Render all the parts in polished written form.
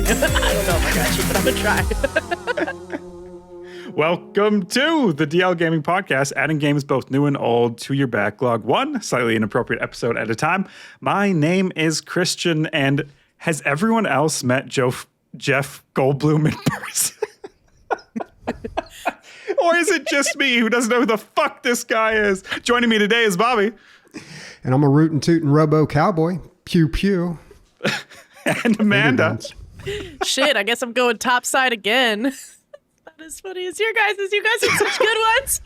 I don't know if I got you, but I'm gonna try. Welcome to the DL Gaming Podcast, adding games both new and old to your backlog, one slightly inappropriate episode at a time. My name is Christian, and has everyone else met Jeff Goldblum in person? Or is it just me who doesn't know who the fuck this guy is? Joining me today is Bobby. And I'm a rootin' tootin' robo cowboy. Pew pew. And Amanda. Shit, I guess I'm going topside again. Not as funny as your guys' You guys are such good ones.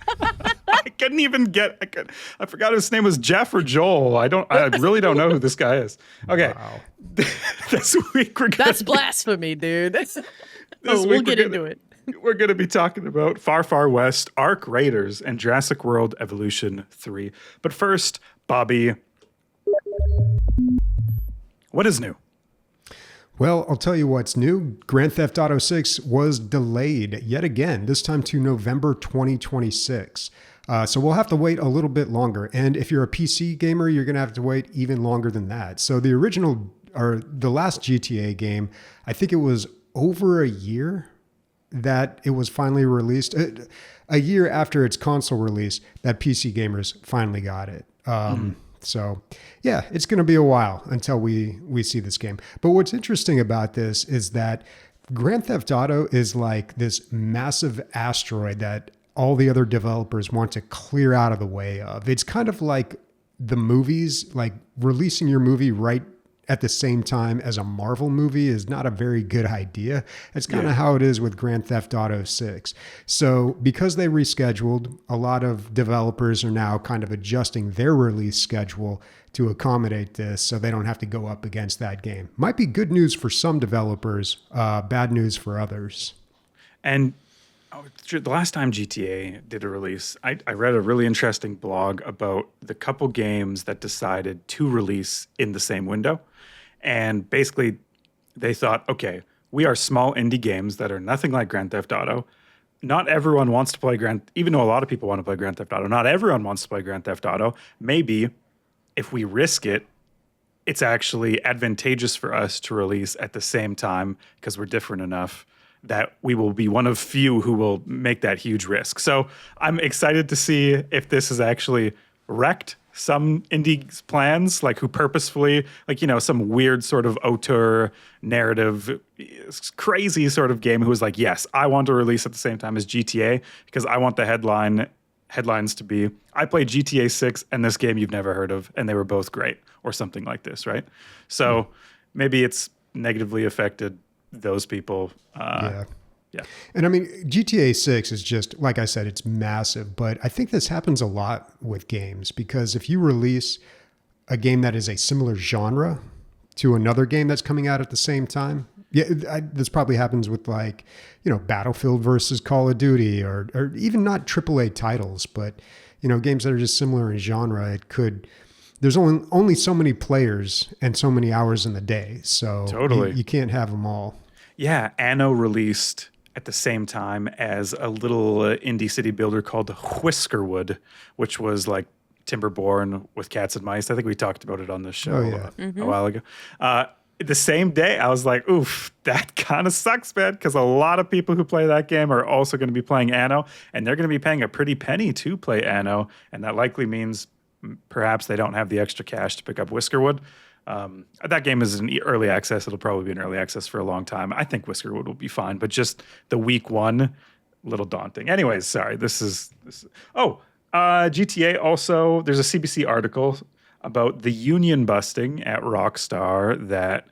I couldn't even get. I forgot his name was Jeff or Joel. I really don't know who this guy is. Okay, Wow. This week we're gonna. That's blasphemy, dude. We'll get into it. We're going to be talking about Far, Far West, Ark Raiders, and Jurassic World Evolution 3. But first, Bobby, what is new? Well, I'll tell you what's new. Grand Theft Auto 6 was delayed yet again, this time to November 2026. So we'll have to wait a little bit longer. And if you're a PC gamer, you're going to have to wait even longer than that. So the original, or the last GTA game, I think it was over a year that it was finally released. A year after its console release, that PC gamers finally got it. So yeah, it's going to be a while until we see this game. But what's interesting about this is that Grand Theft Auto is like this massive asteroid that all the other developers want to clear out of the way of. It's kind of like the movies, like releasing your movie right at the same time as a Marvel movie is not a very good idea. It's kind of how it is with Grand Theft Auto 6. So because they rescheduled, a lot of developers are now kind of adjusting their release schedule to accommodate this so they don't have to go up against that game. Might be good news for some developers, bad news for others. And the last time GTA did a release, I read a really interesting blog about the couple games that decided to release in the same window. And basically, they thought, okay, we are small indie games that are nothing like Grand Theft Auto. Not everyone wants to play even though a lot of people want to play Grand Theft Auto, not everyone wants to play Grand Theft Auto. Maybe if we risk it, it's actually advantageous for us to release at the same time because we're different enough that we will be one of few who will make that huge risk. So I'm excited to see if this is actually wrecked some indie plans, like who purposefully, like, you know, some weird sort of auteur narrative, crazy sort of game who was like, yes, I want to release at the same time as GTA because I want the headlines to be, I played GTA 6 and this game you've never heard of, and they were both great, or something like this, right? So maybe it's negatively affected those people. Yeah. And I mean, GTA 6 is just, like I said, it's massive, but I think this happens a lot with games because if you release a game that is a similar genre to another game that's coming out at the same time, this probably happens with, like, you know, Battlefield versus Call of Duty or even not AAA titles, but, you know, games that are just similar in genre. There's only so many players and so many hours in the day. So totally. You can't have them all. Yeah, Anno released at the same time as a little indie city builder called Whiskerwood, which was like Timberborn with cats and mice. I think we talked about it on this show a while ago. The same day, I was like, oof, that kind of sucks, man, because a lot of people who play that game are also going to be playing Anno, and they're going to be paying a pretty penny to play Anno, and that likely means perhaps they don't have the extra cash to pick up Whiskerwood. That game is in early access. It'll probably be in early access for a long time. I think Whiskerwood will be fine, but just the week one, a little daunting. Anyways, sorry. GTA also, there's a CBC article about the union busting at Rockstar that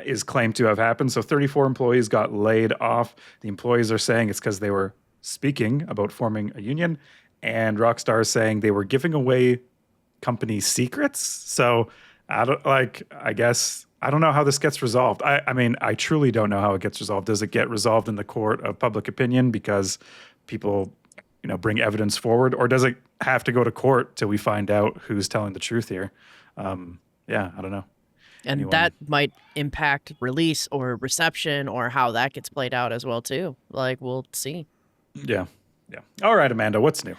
is claimed to have happened. So 34 employees got laid off. The employees are saying it's because they were speaking about forming a union, and Rockstar is saying they were giving away company secrets. So I don't know how this gets resolved. I mean, I truly don't know how it gets resolved. Does it get resolved in the court of public opinion because people, you know, bring evidence forward, or does it have to go to court till we find out who's telling the truth here? I don't know. And that might impact release or reception or how that gets played out as well too. Like, we'll see. Yeah. All right, Amanda, what's new?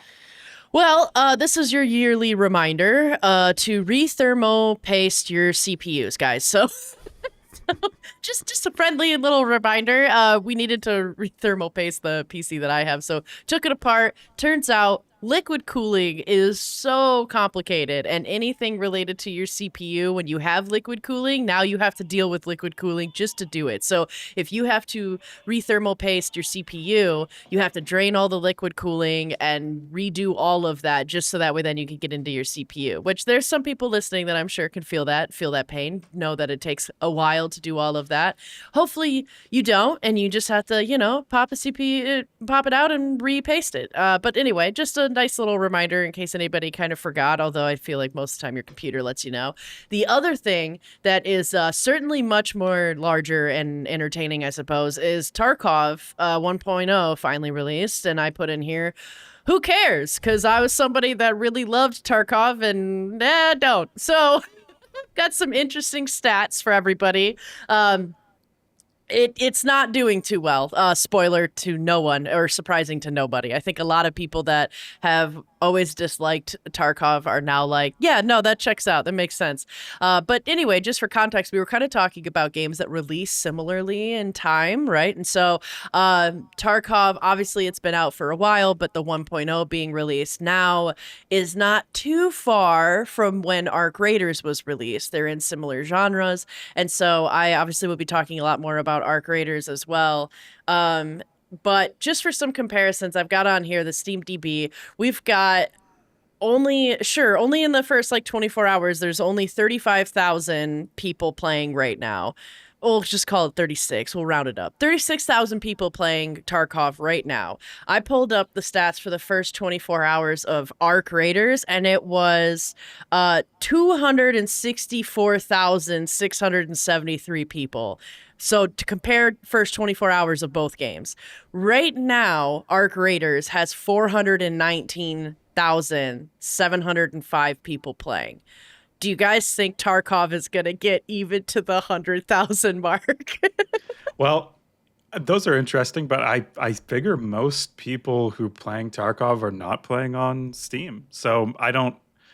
Well, this is your yearly reminder to re-thermo paste your CPUs, guys. So Just a friendly little reminder. We needed to thermal paste the PC that I have, so took it apart. Turns out liquid cooling is so complicated, and anything related to your CPU, when you have liquid cooling, now you have to deal with liquid cooling just to do it. So if you have to rethermal paste your CPU, you have to drain all the liquid cooling and redo all of that just so that way then you can get into your CPU, which there's some people listening that I'm sure can feel that pain, know that it takes a while to do all of that. Hopefully you don't, and you just have to, pop a CPU, pop it out and repaste it. But anyway, just a nice little reminder in case anybody kind of forgot, although I feel like most of the time your computer lets you know. The other thing that is certainly much more larger and entertaining, I suppose, is Tarkov 1.0 finally released, and I put in here, who cares? Because I was somebody that really loved Tarkov and don't. So got some interesting stats for everybody. It's not doing too well. Spoiler to no one, or surprising to nobody. I think a lot of people that have always disliked Tarkov are now like, yeah, no, that checks out. That makes sense. But anyway, just for context, we were kind of talking about games that release similarly in time, right? And so Tarkov, obviously it's been out for a while, but the 1.0 being released now is not too far from when Arc Raiders was released. They're in similar genres. And so I obviously will be talking a lot more about Arc Raiders as well. But just for some comparisons, I've got on here the SteamDB. We've got only in the first 24 hours, there's only 35,000 people playing right now. We'll just call it 36. We'll round it up. 36,000 people playing Tarkov right now. I pulled up the stats for the first 24 hours of Arc Raiders, and it was 264,673 people. So to compare first 24 hours of both games, right now, Arc Raiders has 419,705 people playing. Do you guys think Tarkov is going to get even to the 100,000 mark? Well, those are interesting, but I figure most people who playing Tarkov are not playing on Steam. So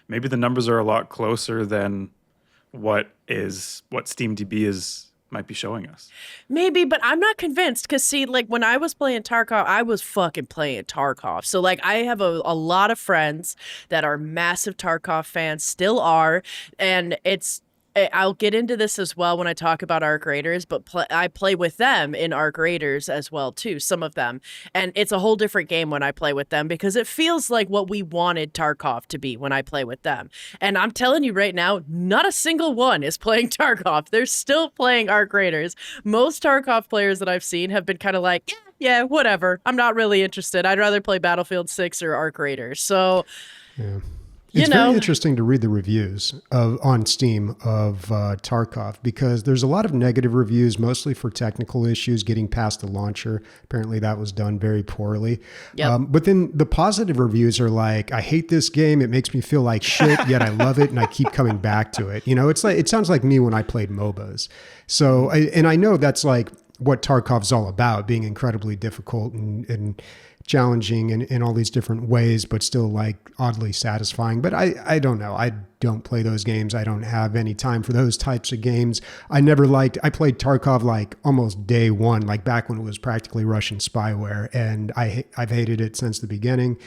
maybe the numbers are a lot closer than what SteamDB might be showing us. Maybe, but I'm not convinced because see, when I was playing Tarkov, I was fucking playing Tarkov. So I have a lot of friends that are massive Tarkov fans, still are, and I'll get into this as well when I talk about Arc Raiders, but I play with them in Arc Raiders as well, too, some of them. And it's a whole different game when I play with them because it feels like what we wanted Tarkov to be when I play with them. And I'm telling you right now, not a single one is playing Tarkov. They're still playing Arc Raiders. Most Tarkov players that I've seen have been kind of like, yeah, whatever. I'm not really interested. I'd rather play Battlefield 6 or Arc Raiders. So... yeah. It's very interesting to read the reviews on Steam of Tarkov because there's a lot of negative reviews, mostly for technical issues, getting past the launcher. Apparently that was done very poorly. Yep. But then the positive reviews are like, I hate this game. It makes me feel like shit, yet I love it and I keep coming back to it. It sounds like me when I played MOBAs. So, I know that's what Tarkov's all about, being incredibly difficult and challenging in all these different ways, but still oddly satisfying. But I don't know. I don't play those games. I don't have any time for those types of games. I played Tarkov almost day one, back when it was practically Russian spyware. And I've hated it since the beginning.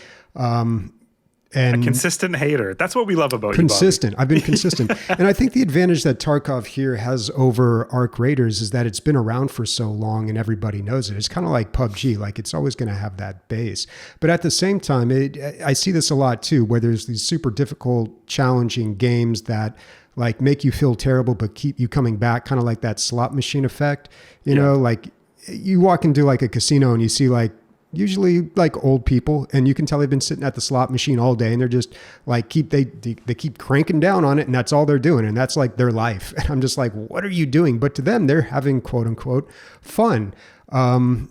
And a consistent hater. That's what we love about consistent. you, Bobby. I've been consistent. And I think the advantage that Tarkov here has over Arc Raiders is that it's been around for so long and everybody knows it. It's kind of like PUBG. It's always going to have that base. But at the same time, I see this a lot too, where there's these super difficult, challenging games that make you feel terrible but keep you coming back, kind of like that slot machine effect. You know, you walk into a casino and you see usually old people, and you can tell they've been sitting at the slot machine all day and they're just they keep cranking down on it and that's all they're doing. And that's their life. And I'm just what are you doing? But to them, they're having quote unquote fun. And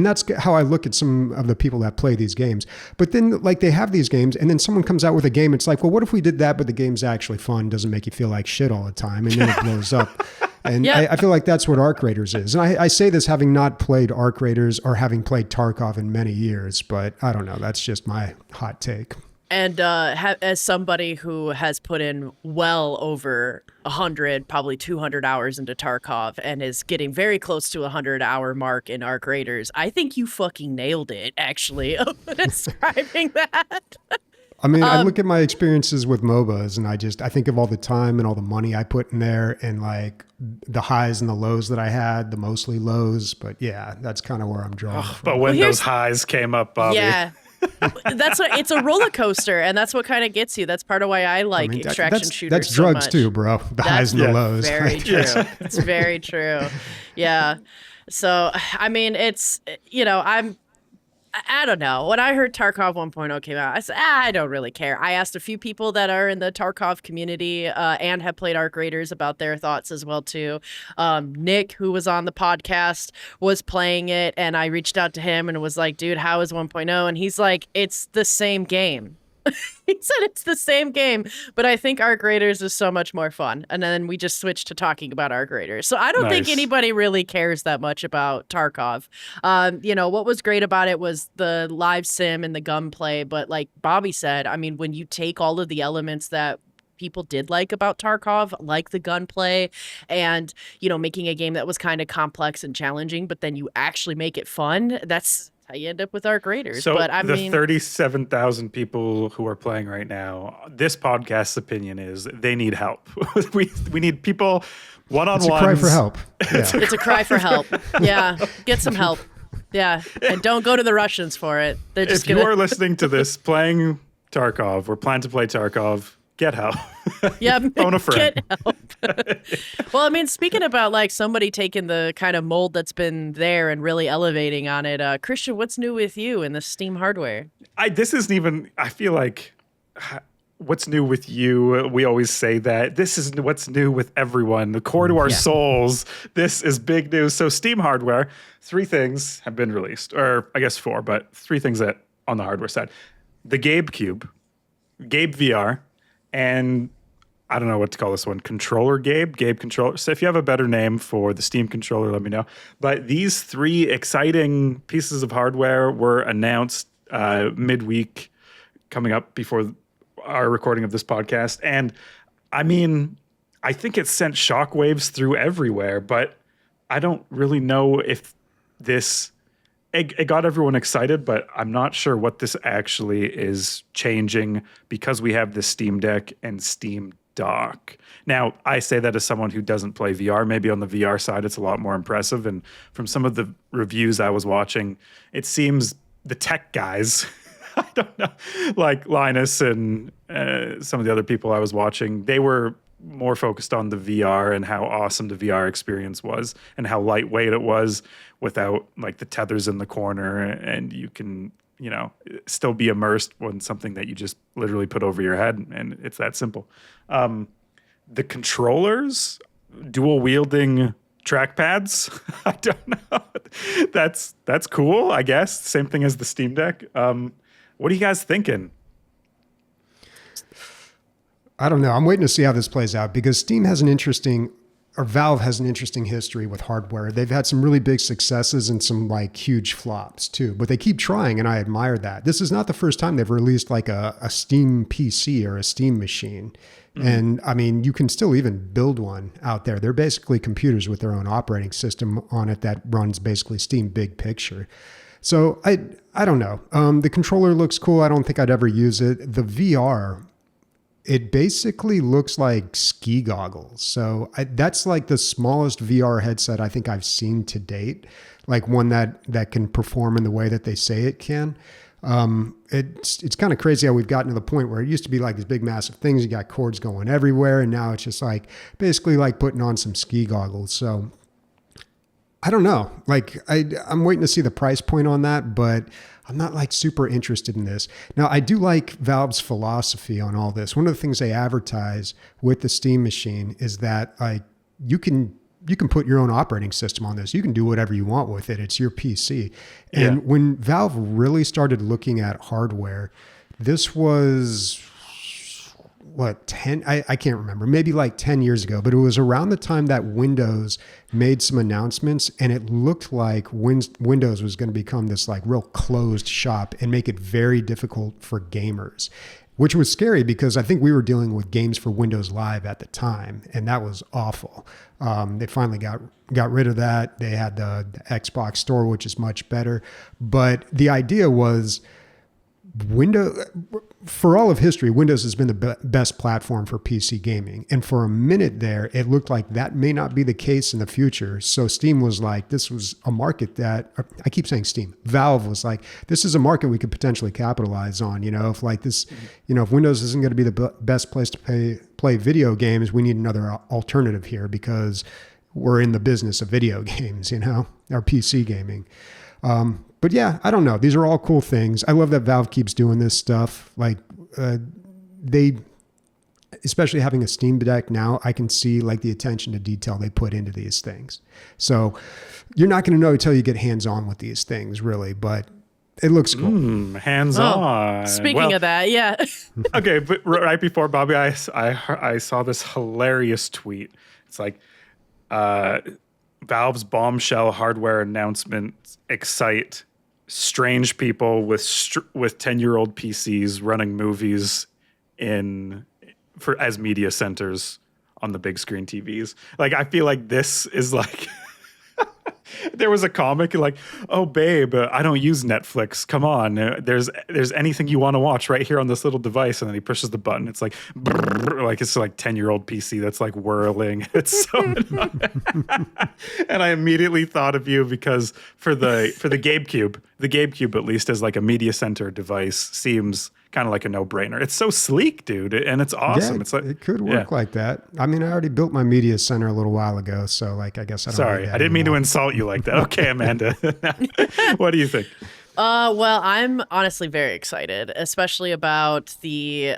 that's how I look at some of the people that play these games. But then they have these games and then someone comes out with a game. It's well, what if we did that, but the game's actually fun, doesn't make you feel like shit all the time. And then it blows up. And I feel like that's what Arc Raiders is. And I say this having not played Arc Raiders or having played Tarkov in many years, but I don't know. That's just my hot take. And as somebody who has put in well over 100, probably 200 hours into Tarkov and is getting very close to a 100-hour mark in Arc Raiders, I think you fucking nailed it, actually, of describing that. I mean, I look at my experiences with MOBAs and I think of all the time and all the money I put in there and like the highs and the lows that I had, the mostly lows. But yeah, that's kind of where I'm drawing from. But when those highs came up, Bobby. Yeah. It's a roller coaster, and that's what kind of gets you. That's part of why I like extraction shooters. That's so drugs much. too, bro. The highs and the lows. Very true. It's very true. Yeah. So I mean, it's I don't know. When I heard Tarkov 1.0 came out, I said, I don't really care. I asked a few people that are in the Tarkov community and have played Arc Raiders about their thoughts as well, too. Nick, who was on the podcast, was playing it, and I reached out to him and was like, dude, how is 1.0? And he's like, it's the same game. He said it's the same game, but I think Arc Raiders is so much more fun. And then we just switched to talking about Arc Raiders. So I don't think anybody really cares that much about Tarkov. What was great about it was the live sim and the gunplay. But like Bobby said, I mean, when you take all of the elements that people did like about Tarkov, like the gunplay and, making a game that was kind of complex and challenging, but then you actually make it fun, that's how you end up with Arc Raiders. So but the 37,000 people who are playing right now, this podcast's opinion is they need help. we need people one-on-ones. It's a cry for help. Yeah. It's a cry for help. Yeah, get some help. Yeah, and don't go to the Russians for it. They're just you are listening to this, playing Tarkov or plan to play Tarkov, get help. Yeah, phone a friend. Get help. Well, I mean, speaking about like somebody taking the kind of mold that's been there and really elevating on it, Christian, what's new with you in the Steam hardware? This isn't even, I feel like, what's new with you? We always say that. This is what's new with everyone. The core to our souls. This is big news. So Steam hardware, 3 things have been released, or I guess 4, but 3 things that on the hardware side. The Gabe Cube, Gabe VR, and I don't know what to call this one. Controller Gabe controller. So if you have a better name for the Steam controller, let me know. But these 3 exciting pieces of hardware were announced midweek, coming up before our recording of this podcast. And I mean, I think it sent shockwaves through everywhere, but I don't really know if it got everyone excited, but I'm not sure what this actually is changing because we have the Steam Deck and Steam Dock. Now, I say that as someone who doesn't play VR. Maybe on the VR side, it's a lot more impressive. And from some of the reviews I was watching, it seems the tech guys, I don't know, like Linus and some of the other people I was watching, they were more focused on the VR and how awesome the VR experience was and how lightweight it was without like the tethers in the corner, and you can, still be immersed when something that you just literally put over your head, and it's that simple. The controllers, dual wielding trackpads, I don't know. That's cool, I guess. Same thing as the Steam Deck. What are you guys thinking? I don't know. I'm waiting to see how this plays out because Valve has an interesting history with hardware. They've had some really big successes and some like huge flops too, but they keep trying and I admire that. This is not the first time they've released like a Steam PC or a Steam machine. Mm-hmm. And I mean, you can still even build one out there. They're basically computers with their own operating system on it that runs basically Steam Big Picture. So I don't know. The controller looks cool. I don't think I'd ever use it. The VR, it basically looks like ski goggles. So that's like the smallest VR headset I think I've seen to date, like one that can perform in the way that they say it can. It's kind of crazy how we've gotten to the point where it used to be like these big massive things. You got cords going everywhere. And now it's just like basically like putting on some ski goggles. So I don't know. Like I'm waiting to see the price point on that, but I'm not like super interested in this. Now, I do like Valve's philosophy on all this. One of the things they advertise with the Steam machine is that like you can put your own operating system on this. You can do whatever you want with it. It's your PC. And when Valve really started looking at hardware, this was what, 10? I can't remember, maybe like 10 years ago, but it was around the time that Windows made some announcements, and it looked like Windows was going to become this like real closed shop and make it very difficult for gamers, which was scary because I think we were dealing with games for Windows Live at the time, and that was awful. They finally got rid of that. They had the Xbox Store, which is much better. But the idea was Windows, for all of history, Windows has been the best platform for PC gaming. And for a minute there, it looked like that may not be the case in the future. So Steam was like, this was a market that, I keep saying Steam, Valve was like, this is a market we could potentially capitalize on. If like this, if Windows isn't going to be the best place to play video games, we need another alternative here because we're in the business of video games, our PC gaming. But yeah, I don't know. These are all cool things. I love that Valve keeps doing this stuff. Like they, especially having a Steam Deck now, I can see like the attention to detail they put into these things. So you're not going to know until you get hands on with these things, really. But it looks cool. Hands on. Speaking of that, yeah. Okay, but right before Bobby, I saw this hilarious tweet. It's like, Valve's bombshell hardware announcements excite strange people with 10-year-old PCs running movies as media centers on the big screen TVs. Like, I feel like this is like there was a comic like, oh babe, I don't use Netflix. Come on, there's anything you want to watch right here on this little device, and then he pushes the button. It's like, brrr, like it's like 10-year-old PC that's like whirling. It's so annoying. And I immediately thought of you because for the GameCube at least as like a media center device seems kind of like a no-brainer. It's so sleek, dude, and it's awesome. Yeah, it's like it could work like that. I mean, I already built my media center a little while ago, so like I guess I don't. Sorry, I didn't mean to insult you like that. Okay, Amanda, what do you think? Well, I'm honestly very excited, especially about the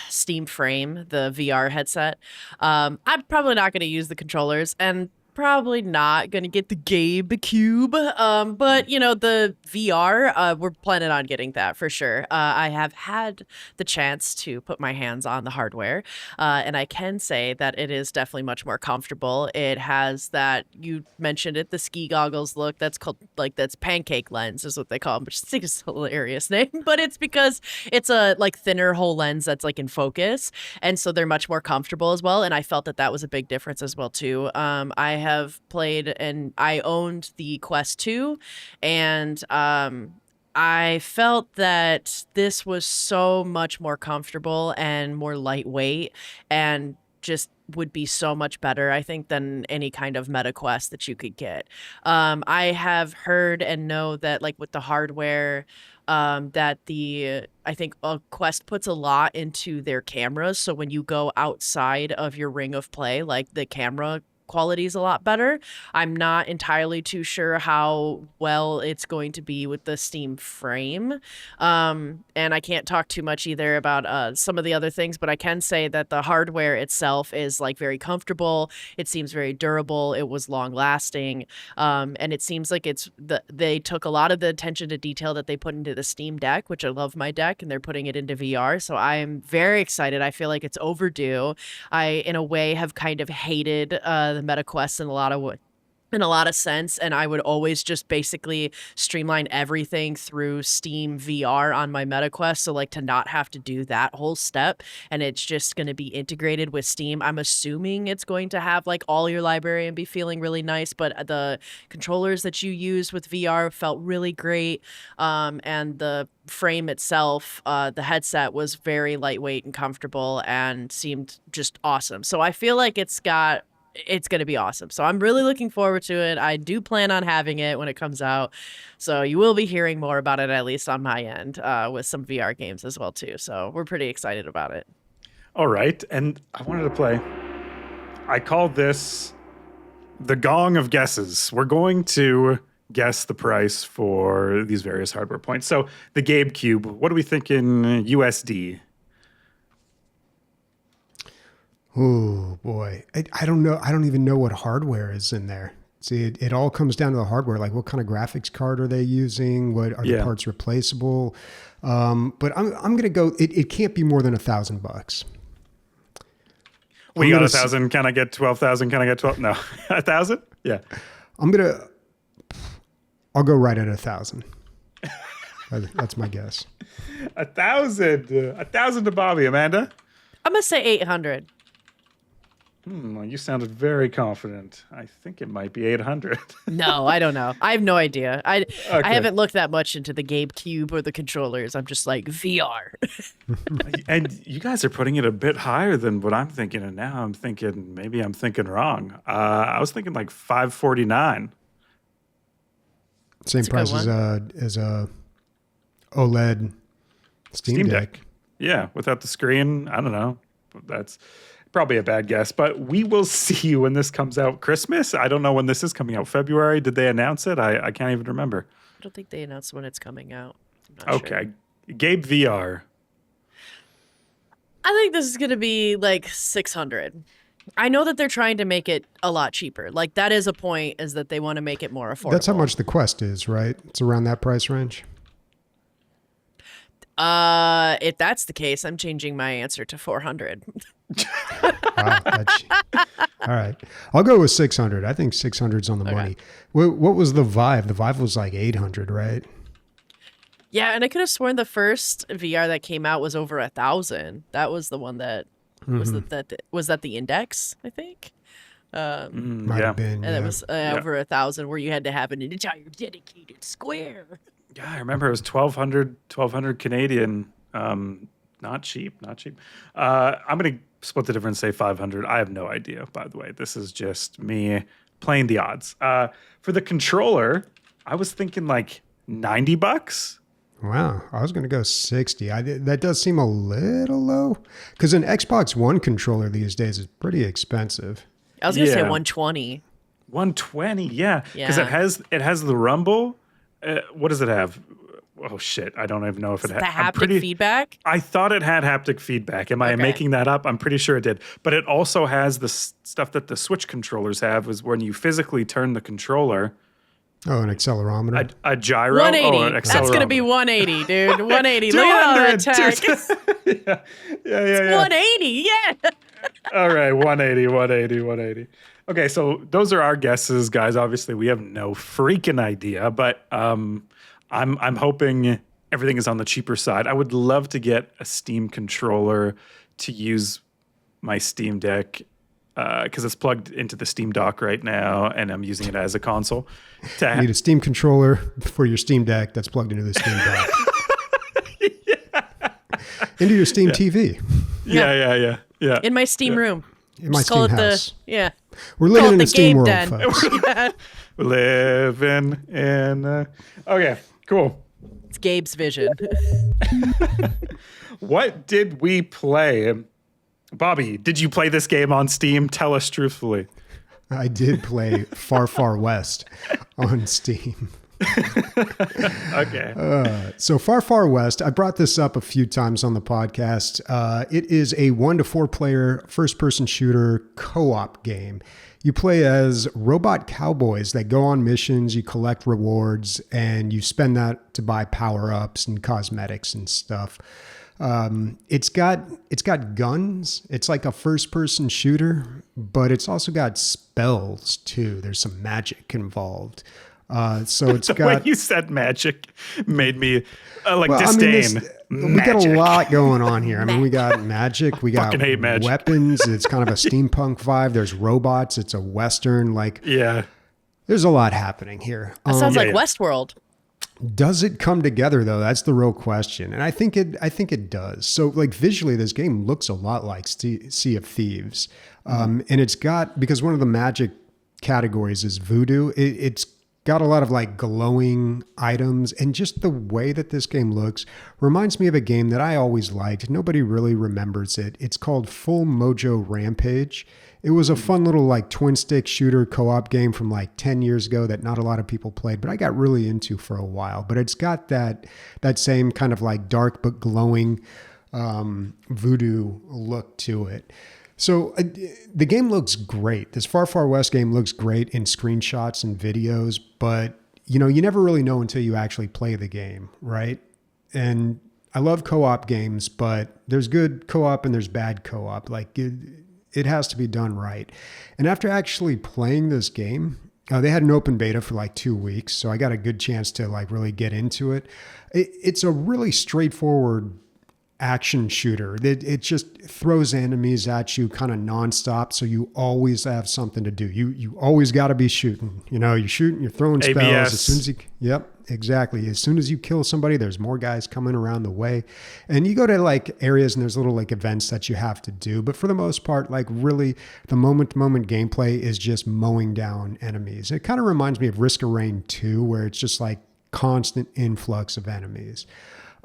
Steam Frame, the VR headset. I'm probably not going to use the controllers, and probably not going to get the GameCube, but the VR, we're planning on getting that for sure. I have had the chance to put my hands on the hardware, and I can say that it is definitely much more comfortable. It has that, you mentioned it, the ski goggles look. That's called that's pancake lens is what they call them, which I think is a hilarious name, but it's because it's a like thinner whole lens that's like in focus, and so they're much more comfortable as well. And I felt that was a big difference as well too. I have played and I owned the Quest 2, and I felt that this was so much more comfortable and more lightweight and just would be so much better, I think, than any kind of Meta Quest that you could get. I have heard and know that like with the hardware, that I think Quest puts a lot into their cameras. So when you go outside of your ring of play, like the camera quality is a lot better. I'm not entirely too sure how well it's going to be with the Steam Frame. And I can't talk too much either about some of the other things, but I can say that the hardware itself is like very comfortable. It seems very durable. It was long lasting. And it seems like they took a lot of the attention to detail that they put into the Steam Deck, which I love my deck, and they're putting it into VR. So I'm very excited. I feel like it's overdue. I, in a way, have kind of hated the Meta Quest in a lot of sense, and I would always just basically streamline everything through Steam VR on my Meta Quest, so like to not have to do that whole step, and it's just going to be integrated with Steam. I'm assuming it's going to have like all your library and be feeling really nice, but the controllers that you use with VR felt really great, and the frame itself, the headset was very lightweight and comfortable and seemed just awesome. So I feel like it's going to be awesome. So I'm really looking forward to it. I do plan on having it when it comes out. So you will be hearing more about it, at least on my end, with some VR games as well, too. So we're pretty excited about it. All right. And I wanted to play. I call this the Gong of Guesses. We're going to guess the price for these various hardware points. So the GameCube, what do we think in USD? Oh boy, I don't know. I don't even know what hardware is in there. See, it all comes down to the hardware. Like, what kind of graphics card are they using? What are the parts replaceable? But I'm gonna go. It can't be more than $1,000. We got 1,000. Can I get 12,000? Can I get 12? No, 1,000? Yeah. I'll go right at 1,000. That's my guess. 1,000. 1,000 to Bobby. Amanda? I'm going to say 800. Well, you sounded very confident. I think it might be 800. No, I don't know. I have no idea. I haven't looked that much into the GameCube or the controllers. I'm just like, VR. And you guys are putting it a bit higher than what I'm thinking, and now I'm thinking maybe I'm thinking wrong. I was thinking like 549. Same price as a OLED Steam Deck. Yeah, without the screen. I don't know. That's probably a bad guess, but we will see when this comes out. Christmas? I don't know when this is coming out. February? Did they announce it? I can't even remember. I don't think they announced when it's coming out. I'm not Okay. Sure. Gabe VR. I think this is going to be like 600. I know that they're trying to make it a lot cheaper. Like, that is a point, is that they want to make it more affordable. That's how much the Quest is, right? It's around that price range. If that's the case, I'm changing my answer to 400. Wow, all right. I'll go with 600. I think 600's on the money. What was the Vive? The Vive was like 800, right? Yeah, and I could have sworn the first VR that came out was over 1,000. That was the one that was that the Index, I think. Might have been. And it was over 1,000, where you had to have an entire dedicated square. Yeah, I remember it was 1,200 Canadian. Not cheap. I'm going to split the difference, say 500. I have no idea, by the way. This is just me playing the odds. For the controller, I was thinking like $90. Wow, I was going to go 60. That does seem a little low, because an Xbox One controller these days is pretty expensive. I was going to say 120. 120, yeah. Because it has the rumble. What does it have? Oh, shit. I don't even know if it has. The haptic feedback? I thought it had haptic feedback. Am I making that up? I'm pretty sure it did. But it also has the stuff that the Switch controllers have, is when you physically turn the controller. Oh, an accelerometer? A gyro? 180. Oh, an That's going to be 180, dude. 180. Look at all the attack. Yeah. 180, yeah. All right, 180. Okay, so those are our guesses, guys. Obviously, we have no freaking idea, but I'm hoping everything is on the cheaper side. I would love to get a Steam controller to use my Steam Deck, because it's plugged into the Steam dock right now, and I'm using it as a console. You need a Steam controller for your Steam Deck that's plugged into the Steam dock. Into your Steam TV. Yeah. In my Steam room. In my Steam house. Yeah. We're living in a Steam world, den. folks. We're living in... Okay, cool. It's Gabe's vision. What did we play? Bobby, did you play this game on Steam? Tell us truthfully. I did play Far Far West on Steam. Okay. So Far Far West, I brought this up a few times on the podcast. It is a 1 to 4 player first-person shooter co-op game. You play as robot cowboys that go on missions, you collect rewards, and you spend that to buy power-ups and cosmetics and stuff. It's got guns. It's like a first-person shooter, but it's also got spells too. There's some magic involved. So it's the got. way you said magic made me disdain. We got a lot going on here. I mean, we got magic. We got hate magic. weapons. It's kind of a steampunk vibe. There's robots. It's a Western. Yeah. There's a lot happening here. That sounds like Westworld. Does it come together though? That's the real question, and I think it does. So visually, this game looks a lot like Sea of Thieves, and it's got, because one of the magic categories is voodoo. It's got a lot of glowing items, and just the way that this game looks reminds me of a game that I always liked. Nobody really remembers it. It's called Full Mojo Rampage. It was a fun little twin stick shooter co-op game from 10 years ago that not a lot of people played, but I got really into for a while. But it's got that same kind of dark but glowing voodoo look to it. So the game looks great. This Far Far West game looks great in screenshots and videos, but you never really know until you actually play the game, right? And I love co-op games, but there's good co-op and there's bad co-op. it has to be done right. And after actually playing this game, they had an open beta for like 2 weeks, so I got a good chance to like really get into it. It's a really straightforward action shooter. It just throws enemies at you kind of nonstop, so you always have something to do. You always got to be shooting. You know, you're shooting, you're throwing spells. ABS. As soon as you, yep, exactly. As soon as you kill somebody, there's more guys coming around the way, and you go to like areas and there's little like events that you have to do. But for the most part, like really, the moment-to-moment gameplay is just mowing down enemies. It kind of reminds me of Risk of Rain 2, where it's just like constant influx of enemies.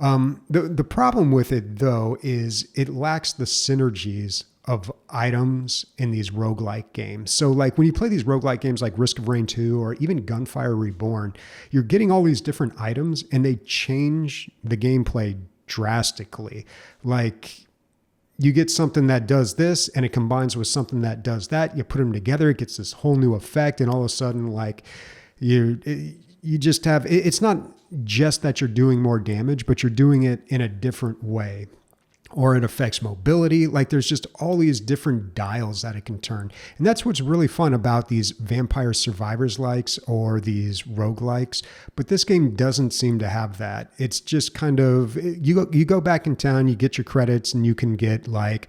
The problem with it, though, is it lacks the synergies of items in these roguelike games. So like when you play these roguelike games like Risk of Rain 2 or even Gunfire Reborn, you're getting all these different items and they change the gameplay drastically. Like you get something that does this and it combines with something that does that. You put them together, it gets this whole new effect, and all of a sudden like you just have, it's not just that you're doing more damage, but you're doing it in a different way, or it affects mobility. Like there's just all these different dials that it can turn. And that's what's really fun about these Vampire Survivors likes or these roguelikes. But this game doesn't seem to have that. It's just kind of, you go back in town, you get your credits, and you can get like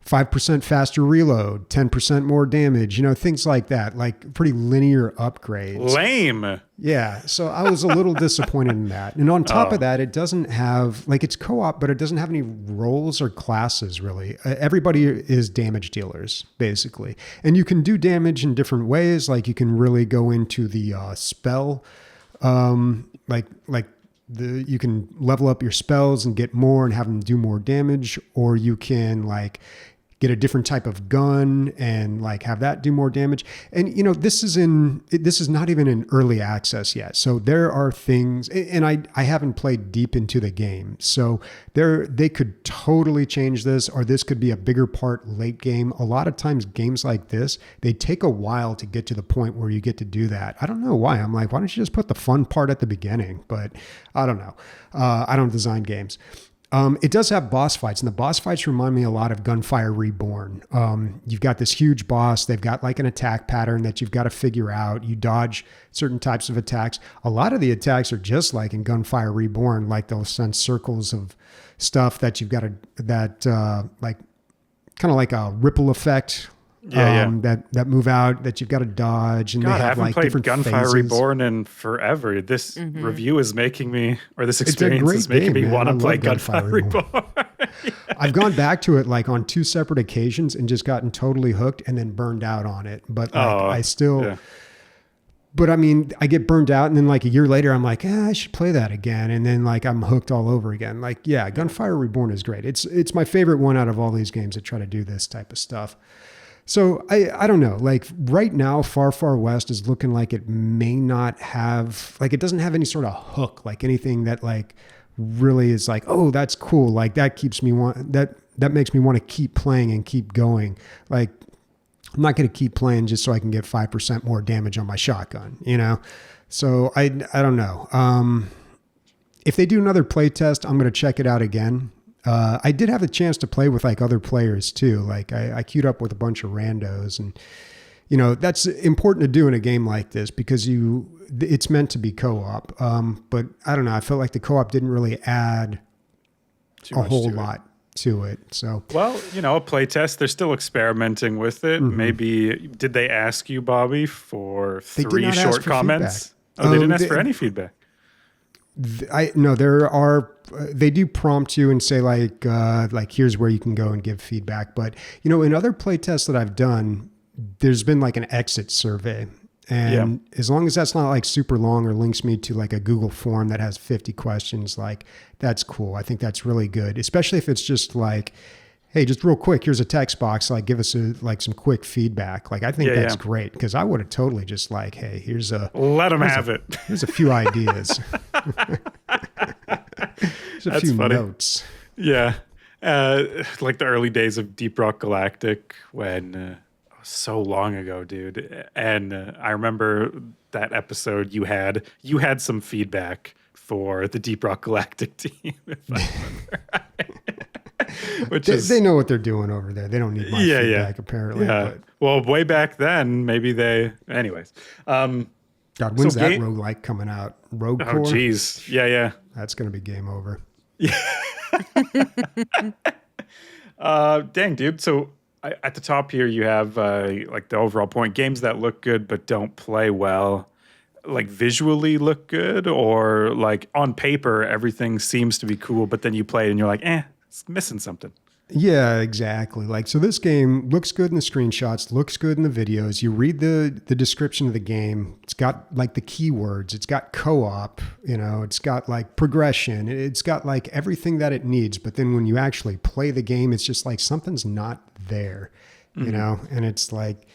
5% faster reload, 10% more damage, you know, things like that, like pretty linear upgrades. Lame. Yeah. So I was a little disappointed in that. And on top of that, it doesn't have, like, it's co-op, but it doesn't have any roles or classes really. Everybody is damage dealers, basically. And you can do damage in different ways. Like you can really go into the spell, you can level up your spells and get more and have them do more damage, or you can like get a different type of gun and like have that do more damage. And you know, this is not even in early access yet. So there are things, and I haven't played deep into the game. So they could totally change this, or this could be a bigger part late game. A lot of times games like this, they take a while to get to the point where you get to do that. I don't know why. I'm like, why don't you just put the fun part at the beginning? But I don't know. I don't design games. It does have boss fights, and the boss fights remind me a lot of Gunfire Reborn. You've got this huge boss. They've got like an attack pattern that you've got to figure out. You dodge certain types of attacks. A lot of the attacks are just like in Gunfire Reborn, like they'll send circles of stuff that you've got to, like kind of like a ripple effect. That move out that you've got to dodge, and God, they have I haven't like played different Gunfire phases. Reborn in forever. This review is making me, or this experience great is making game, me man. want I to play love Gunfire Reborn. I've gone back to it like on 2 separate occasions and just gotten totally hooked and then burned out on it. But like, but I mean, I get burned out, and then like a year later, I'm like, I should play that again. And then like, I'm hooked all over again. Like, yeah, Gunfire Reborn is great. It's my favorite one out of all these games that try to do this type of stuff. So I don't know, like right now, Far Far West is looking like it may not have, like it doesn't have any sort of hook, like anything that like really is like, oh, that's cool. Like that keeps me that makes me want to keep playing and keep going. Like I'm not going to keep playing just so I can get 5% more damage on my shotgun, you know? So I don't know. If they do another play test, I'm going to check it out again. I did have a chance to play with like other players too. Like I queued up with a bunch of randos, and you know, that's important to do in a game like this because it's meant to be co-op. But I don't know. I felt like the co-op didn't really add a whole lot to it. So, well, you know, a play test, they're still experimenting with it. Maybe, did they ask you, Bobby, for 3 short comments? Feedback. Oh, they didn't ask for any feedback. They do prompt you and say like here's where you can go and give feedback. But you know, in other play tests that I've done, there's been like an exit survey, and as long as that's not like super long or links me to like a Google form that has 50 questions, like that's cool. I think that's really good, especially if it's just like, hey, just real quick, here's a text box, like give us some quick feedback. Like I think that's great, because I would have totally just like, hey, let them have it. Here's a few ideas. There's a few notes. Yeah. Like the early days of Deep Rock Galactic, when so long ago, dude. And I remember that episode you had some feedback for the Deep Rock Galactic team, if I remember right. which They know what they're doing over there. They don't need my feedback, apparently. Yeah. But Well, way back then, maybe they. Anyways. God, when's So that game- roguelike coming out? Rogue Oh, Core? geez. Yeah. That's going to be game over. Dang, dude. So at the top here, you have like the overall point: games that look good but don't play well. Like visually look good, or like on paper everything seems to be cool, but then you play it and you're like, it's missing something. Yeah, exactly. Like, so this game looks good in the screenshots, looks good in the videos. You read the description of the game. It's got like the keywords. It's got co-op, it's got like progression. It's got like everything that it needs. But then when you actually play the game, it's just like something's not there, and it's like,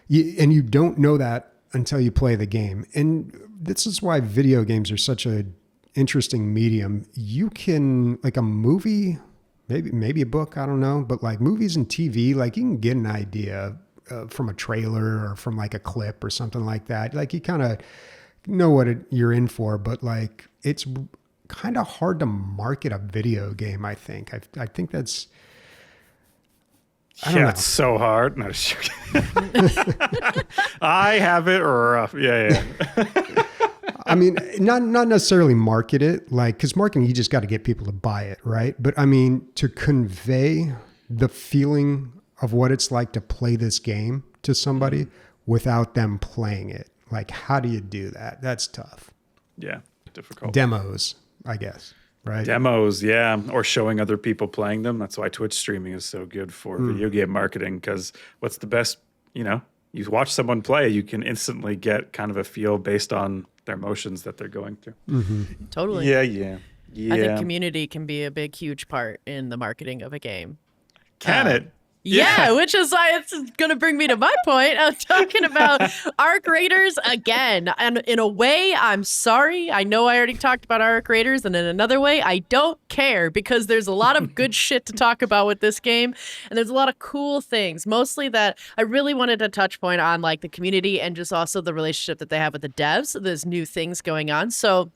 you don't know that until you play the game. And this is why video games are such a interesting medium. You can, like a movie, maybe a book, I don't know, but like movies and TV, like you can get an idea from a trailer or from like a clip or something like that. Like you kind of know what you're in for, but like it's kind of hard to market a video game, I think. I think that's... I don't know. It's so hard. No, just joking. I have it rough. Yeah. I mean, not necessarily market it, like, because marketing, you just got to get people to buy it, right? But I mean, to convey the feeling of what it's like to play this game to somebody without them playing it. Like, how do you do that? That's tough. Yeah, difficult. Demos, I guess, right? Demos, yeah, or showing other people playing them. That's why Twitch streaming is so good for video game marketing, because what's the best, you watch someone play, you can instantly get kind of a feel based on their emotions that they're going through. Totally. Yeah. I think community can be a big, huge part in the marketing of a game. Can it? Yeah, which is why it's going to bring me to my point. I'm talking about arc raiders again. And in a way, I'm sorry. I know I already talked about arc raiders. And in another way, I don't care, because there's a lot of good shit to talk about with this game. And there's a lot of cool things, mostly that I really wanted to touch point on, like the community and just also the relationship that they have with the devs. There's new things going on. So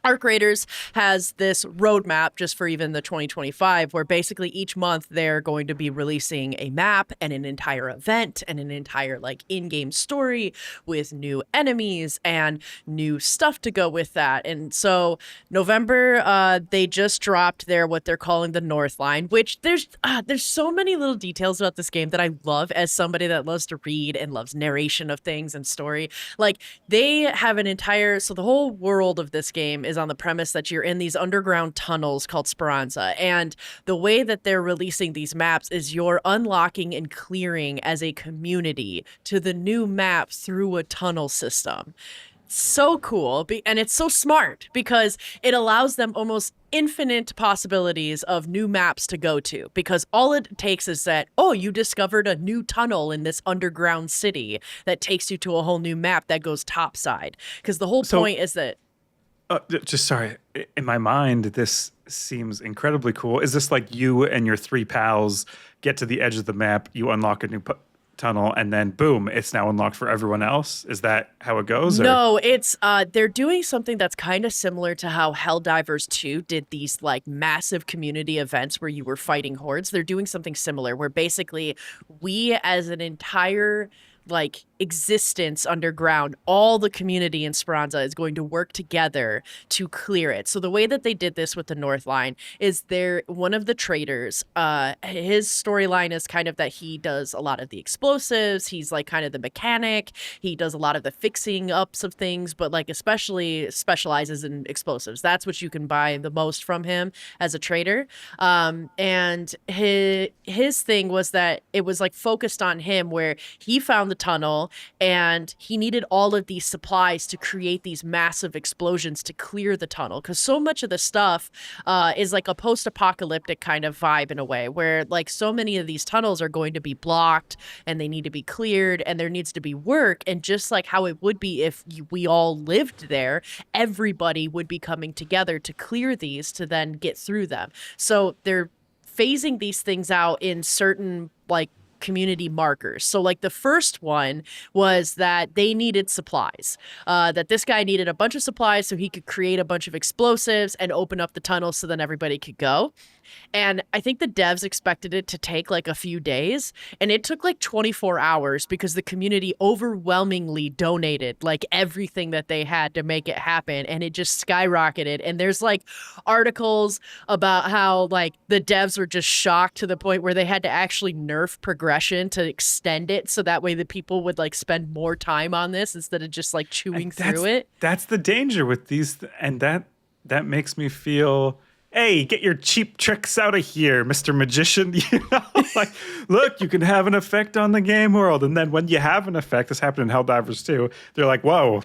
Arc Raiders has this roadmap just for even the 2025, where basically each month they're going to be releasing a map and an entire event and an entire like in-game story with new enemies and new stuff to go with that. And so November, they just dropped what they're calling the North Line, which there's so many little details about this game that I love as somebody that loves to read and loves narration of things and story. Like they have an entire, so the whole world of this game is on the premise that you're in these underground tunnels called Speranza, and the way that they're releasing these maps is you're unlocking and clearing as a community to the new map through a tunnel system. So cool, and it's so smart because it allows them almost infinite possibilities of new maps to go to, because all it takes is that, you discovered a new tunnel in this underground city that takes you to a whole new map that goes topside, because the whole point is that sorry, in my mind, this seems incredibly cool. Is this like you and your three pals get to the edge of the map, you unlock a new tunnel, and then boom, it's now unlocked for everyone else? Is that how it goes? No, it's they're doing something that's kind of similar to how Helldivers 2 did these like massive community events where you were fighting hordes. They're doing something similar where basically we as an entire like existence underground, all the community in Speranza is going to work together to clear it. So the way that they did this with the North Line is one of the traders, his storyline is kind of that he does a lot of the explosives. He's like kind of the mechanic. He does a lot of the fixing ups of things, but like especially specializes in explosives. That's what you can buy the most from him as a trader. And his thing was that it was like focused on him, where he found the tunnel and he needed all of these supplies to create these massive explosions to clear the tunnel, because so much of the stuff is like a post-apocalyptic kind of vibe in a way, where like so many of these tunnels are going to be blocked and they need to be cleared and there needs to be work. And just like how it would be if we all lived there, everybody would be coming together to clear these to then get through them. So they're phasing these things out in certain like community markers. So like the first one was that they needed supplies, that this guy needed a bunch of supplies so he could create a bunch of explosives and open up the tunnel so then everybody could go. And I think the devs expected it to take like a few days, and it took like 24 hours because the community overwhelmingly donated like everything that they had to make it happen, and it just skyrocketed. And there's like articles about how like the devs were just shocked to the point where they had to actually nerf progression to extend it so that way the people would like spend more time on this instead of just like chewing through it. That's the danger with these, and that makes me feel, hey, get your cheap tricks out of here, Mr. Magician. You know, like, look, you can have an effect on the game world. And then when you have an effect, this happened in Helldivers too, they're like, whoa,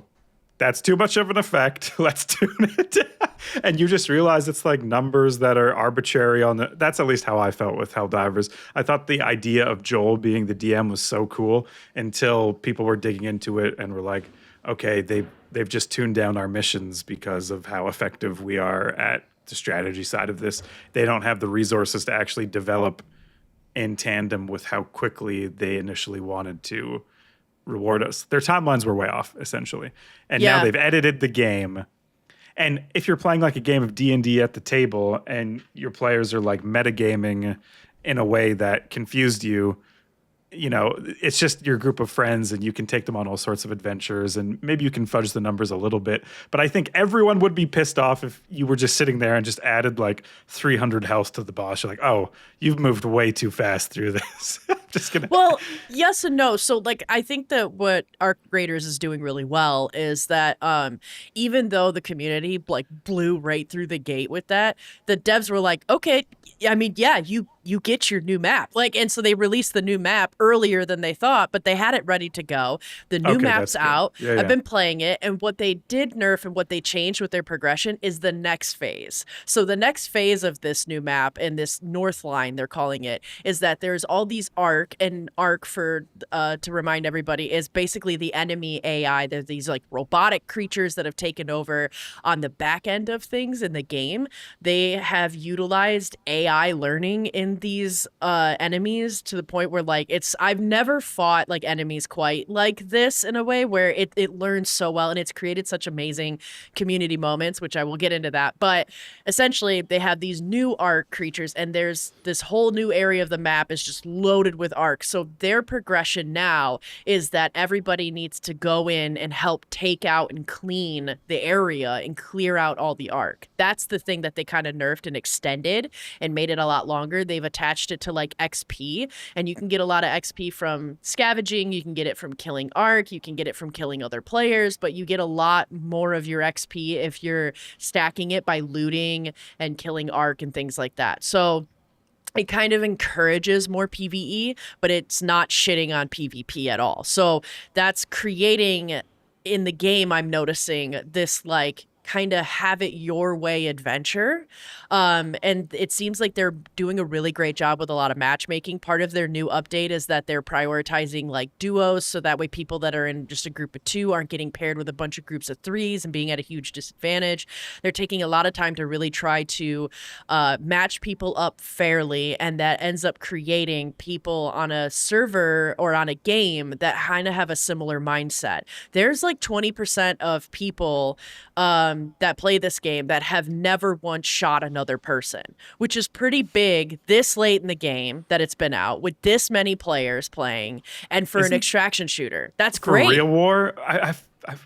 that's too much of an effect. Let's tune it down. And you just realize it's like numbers that are arbitrary on the, that's at least how I felt with Helldivers. I thought the idea of Joel being the DM was so cool until people were digging into it and were like, okay, they've just tuned down our missions because of how effective we are at the strategy side of this. They don't have the resources to actually develop in tandem with how quickly they initially wanted to reward us. Their timelines were way off, essentially. And now they've edited the game. And if you're playing like a game of D&D at the table and your players are like metagaming in a way that confused you, you know, it's just your group of friends and you can take them on all sorts of adventures and maybe you can fudge the numbers a little bit. But I think everyone would be pissed off if you were just sitting there and just added like 300 health to the boss. You're like, oh, you've moved way too fast through this. Just gonna. Well, yes and no. So like I think that what Arc Raiders is doing really well is that even though the community like blew right through the gate with that, the devs were like, okay, I mean, yeah, you get your new map. Like, and so they released the new map earlier than they thought, but they had it ready to go. The new map's out. Yeah, I've been playing it, and what they did nerf and what they changed with their progression is the next phase. So the next phase of this new map and this North Line, they're calling it, is that there's all these arc, and arc for to remind everybody is basically the enemy AI. There's these like robotic creatures that have taken over on the back end of things in the game. They have utilized AI learning in these enemies to the point where like I've never fought like enemies quite like this in a way where it learns so well, and it's created such amazing community moments, which I will get into that. But essentially they have these new arc creatures, and there's this whole new area of the map is just loaded with arc. So their progression now is that everybody needs to go in and help take out and clean the area and clear out all the arc. That's the thing that they kind of nerfed and extended and made it a lot longer. They've attached it to like XP, and you can get a lot of XP from scavenging. You can get it from killing arc. You can get it from killing other players, but you get a lot more of your XP if you're stacking it by looting and killing arc and things like that. So it kind of encourages more PvE, but it's not shitting on PvP at all. So that's creating in the game, I'm noticing this like kind of have it your way adventure. And it seems like they're doing a really great job with a lot of matchmaking. Part of their new update is that they're prioritizing like duos, so that way people that are in just a group of two aren't getting paired with a bunch of groups of threes and being at a huge disadvantage. They're taking a lot of time to really try to match people up fairly, and that ends up creating people on a server or on a game that kind of have a similar mindset. There's like 20% of people that play this game that have never once shot another person, which is pretty big this late in the game that it's been out with this many players playing, and for an extraction shooter. That's great. For Real War, I'm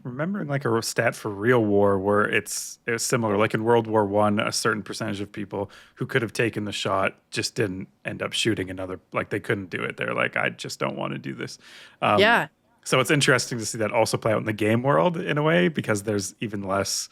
remembering like a stat for Real War where it was similar. Like in World War I, a certain percentage of people who could have taken the shot just didn't end up shooting another. Like they couldn't do it. They're like, I just don't want to do this. Yeah. So it's interesting to see that also play out in the game world in a way, because there's even less,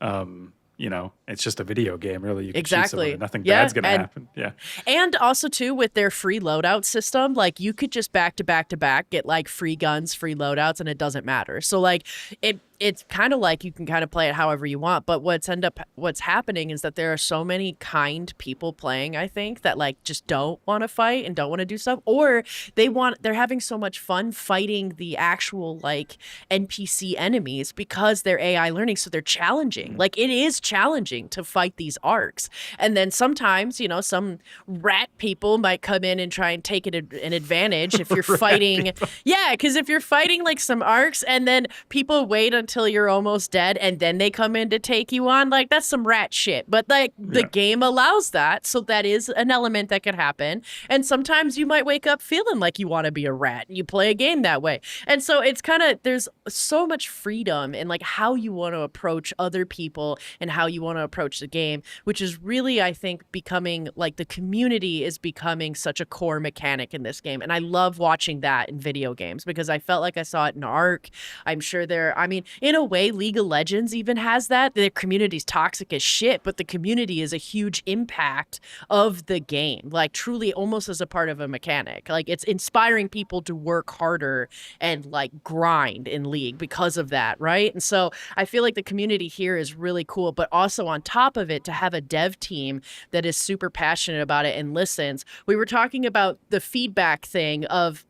you know, it's just a video game, really. You can shoot someone and nothing bad's going to happen. Yeah. And also, too, with their free loadout system, like you could just back to back to back get like free guns, free loadouts, and it doesn't matter. So like it it's kind of like you can kind of play it however you want, but what's happening is that there are so many kind people playing, I think, that like just don't want to fight and don't want to do stuff, or they're having so much fun fighting the actual like NPC enemies because they're AI learning, so they're challenging. Like it is challenging to fight these arcs. And then sometimes, you know, some rat people might come in and try and take an advantage if you're fighting. Yeah, because if you're fighting like some arcs and then people wait until you're almost dead and then they come in to take you on, like that's some rat shit. But like the game allows that, so that is an element that could happen. And sometimes you might wake up feeling like you want to be a rat and you play a game that way. And so it's kind of, there's so much freedom in like how you want to approach other people and how you want to approach the game, which is really, I think, becoming like the community is becoming such a core mechanic in this game. And I love watching that in video games because I felt like I saw it in Ark. I'm sure I mean, in a way, League of Legends even has that. Their community's toxic as shit, but the community is a huge impact of the game, like truly almost as a part of a mechanic. Like it's inspiring people to work harder and like grind in League because of that, right? And so I feel like the community here is really cool, but also on top of it, to have a dev team that is super passionate about it and listens. We were talking about the feedback thing of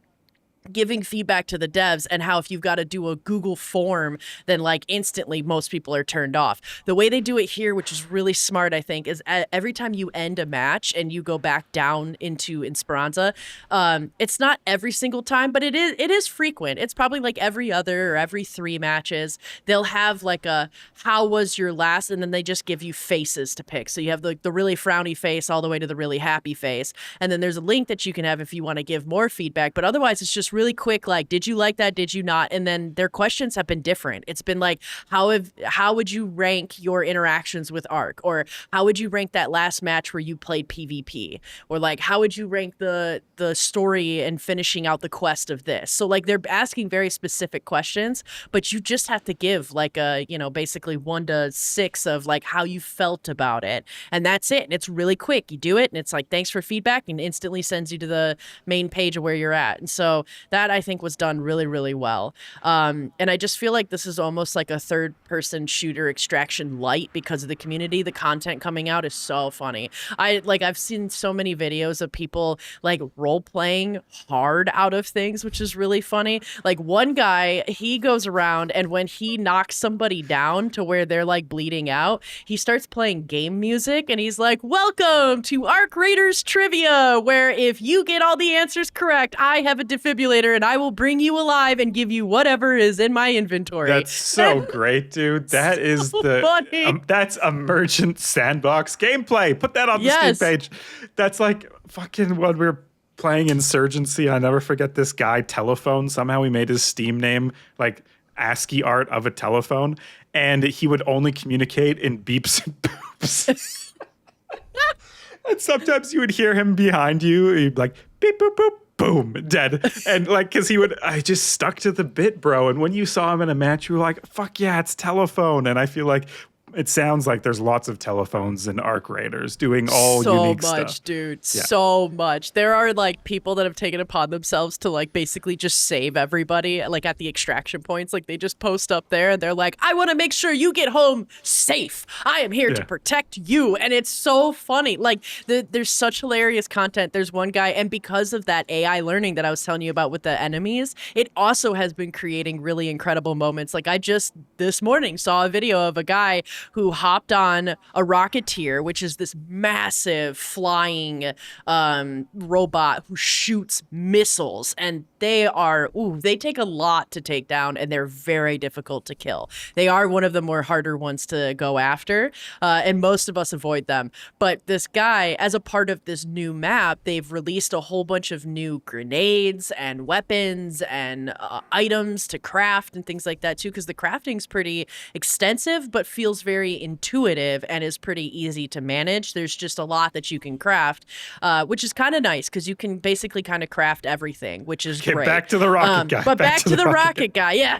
giving feedback to the devs and how if you've got to do a Google form, then like instantly most people are turned off. The way they do it here, which is really smart, I think, is every time you end a match and you go back down into Esperanza, it's not every single time, but it is frequent. It's probably like every other or every 3 matches. They'll have like a how was your last, and then they just give you faces to pick. So you have the really frowny face all the way to the really happy face. And then there's a link that you can have if you want to give more feedback. But otherwise, it's just really quick, like, did you like that? Did you not? And then their questions have been different. It's been like, how would you rank your interactions with Ark? Or how would you rank that last match where you played PvP? Or like, how would you rank the story and finishing out the quest of this? So like they're asking very specific questions, but you just have to give like a, you know, basically 1 to 6 of like how you felt about it. And that's it. And it's really quick. You do it and it's like, thanks for feedback, and instantly sends you to the main page of where you're at. And so that I think was done really, really well. And I just feel like this is almost like a third-person shooter Extraction light because of the community. The content coming out is so funny. I've seen so many videos of people like role-playing hard out of things, which is really funny. Like one guy, he goes around and when he knocks somebody down to where they're like bleeding out, he starts playing game music and he's like, "Welcome to Arc Raiders Trivia, where if you get all the answers correct, I have a defibrillator and I will bring you alive and give you whatever is in my inventory." That's so great, dude. That is so the funny. That's emergent sandbox gameplay. Put that on the Steam page. That's like fucking when we were playing Insurgency. I never forget this guy, Telephone. Somehow he made his Steam name like ASCII art of a telephone, and he would only communicate in beeps and boops. And sometimes you would hear him behind you. He'd be like beep boop boop. Boom, dead. And like, cause I just stuck to the bit, bro. And when you saw him in a match, you were like, fuck yeah, it's Telephone. And I feel like it sounds like there's lots of Telephones in Arc Raiders doing all unique stuff. So much, dude. So much. There are like people that have taken upon themselves to like basically just save everybody like at the extraction points. Like they just post up there and they're like, "I want to make sure you get home safe. I am here to protect you." And it's so funny. Like there's such hilarious content. There's one guy, and because of that AI learning that I was telling you about with the enemies, it also has been creating really incredible moments. Like I just this morning saw a video of a guy who hopped on a Rocketeer, which is this massive flying robot who shoots missiles. And they take a lot to take down, and they're very difficult to kill. They are one of the more harder ones to go after, and most of us avoid them. But this guy, as a part of this new map, they've released a whole bunch of new grenades and weapons and items to craft and things like that too, because the crafting's pretty extensive, but feels very intuitive and is pretty easy to manage. There's just a lot that you can craft, which is kind of nice because you can basically kind of craft everything, which is great. Back to the rocket guy. But back to the rocket guy. Yeah.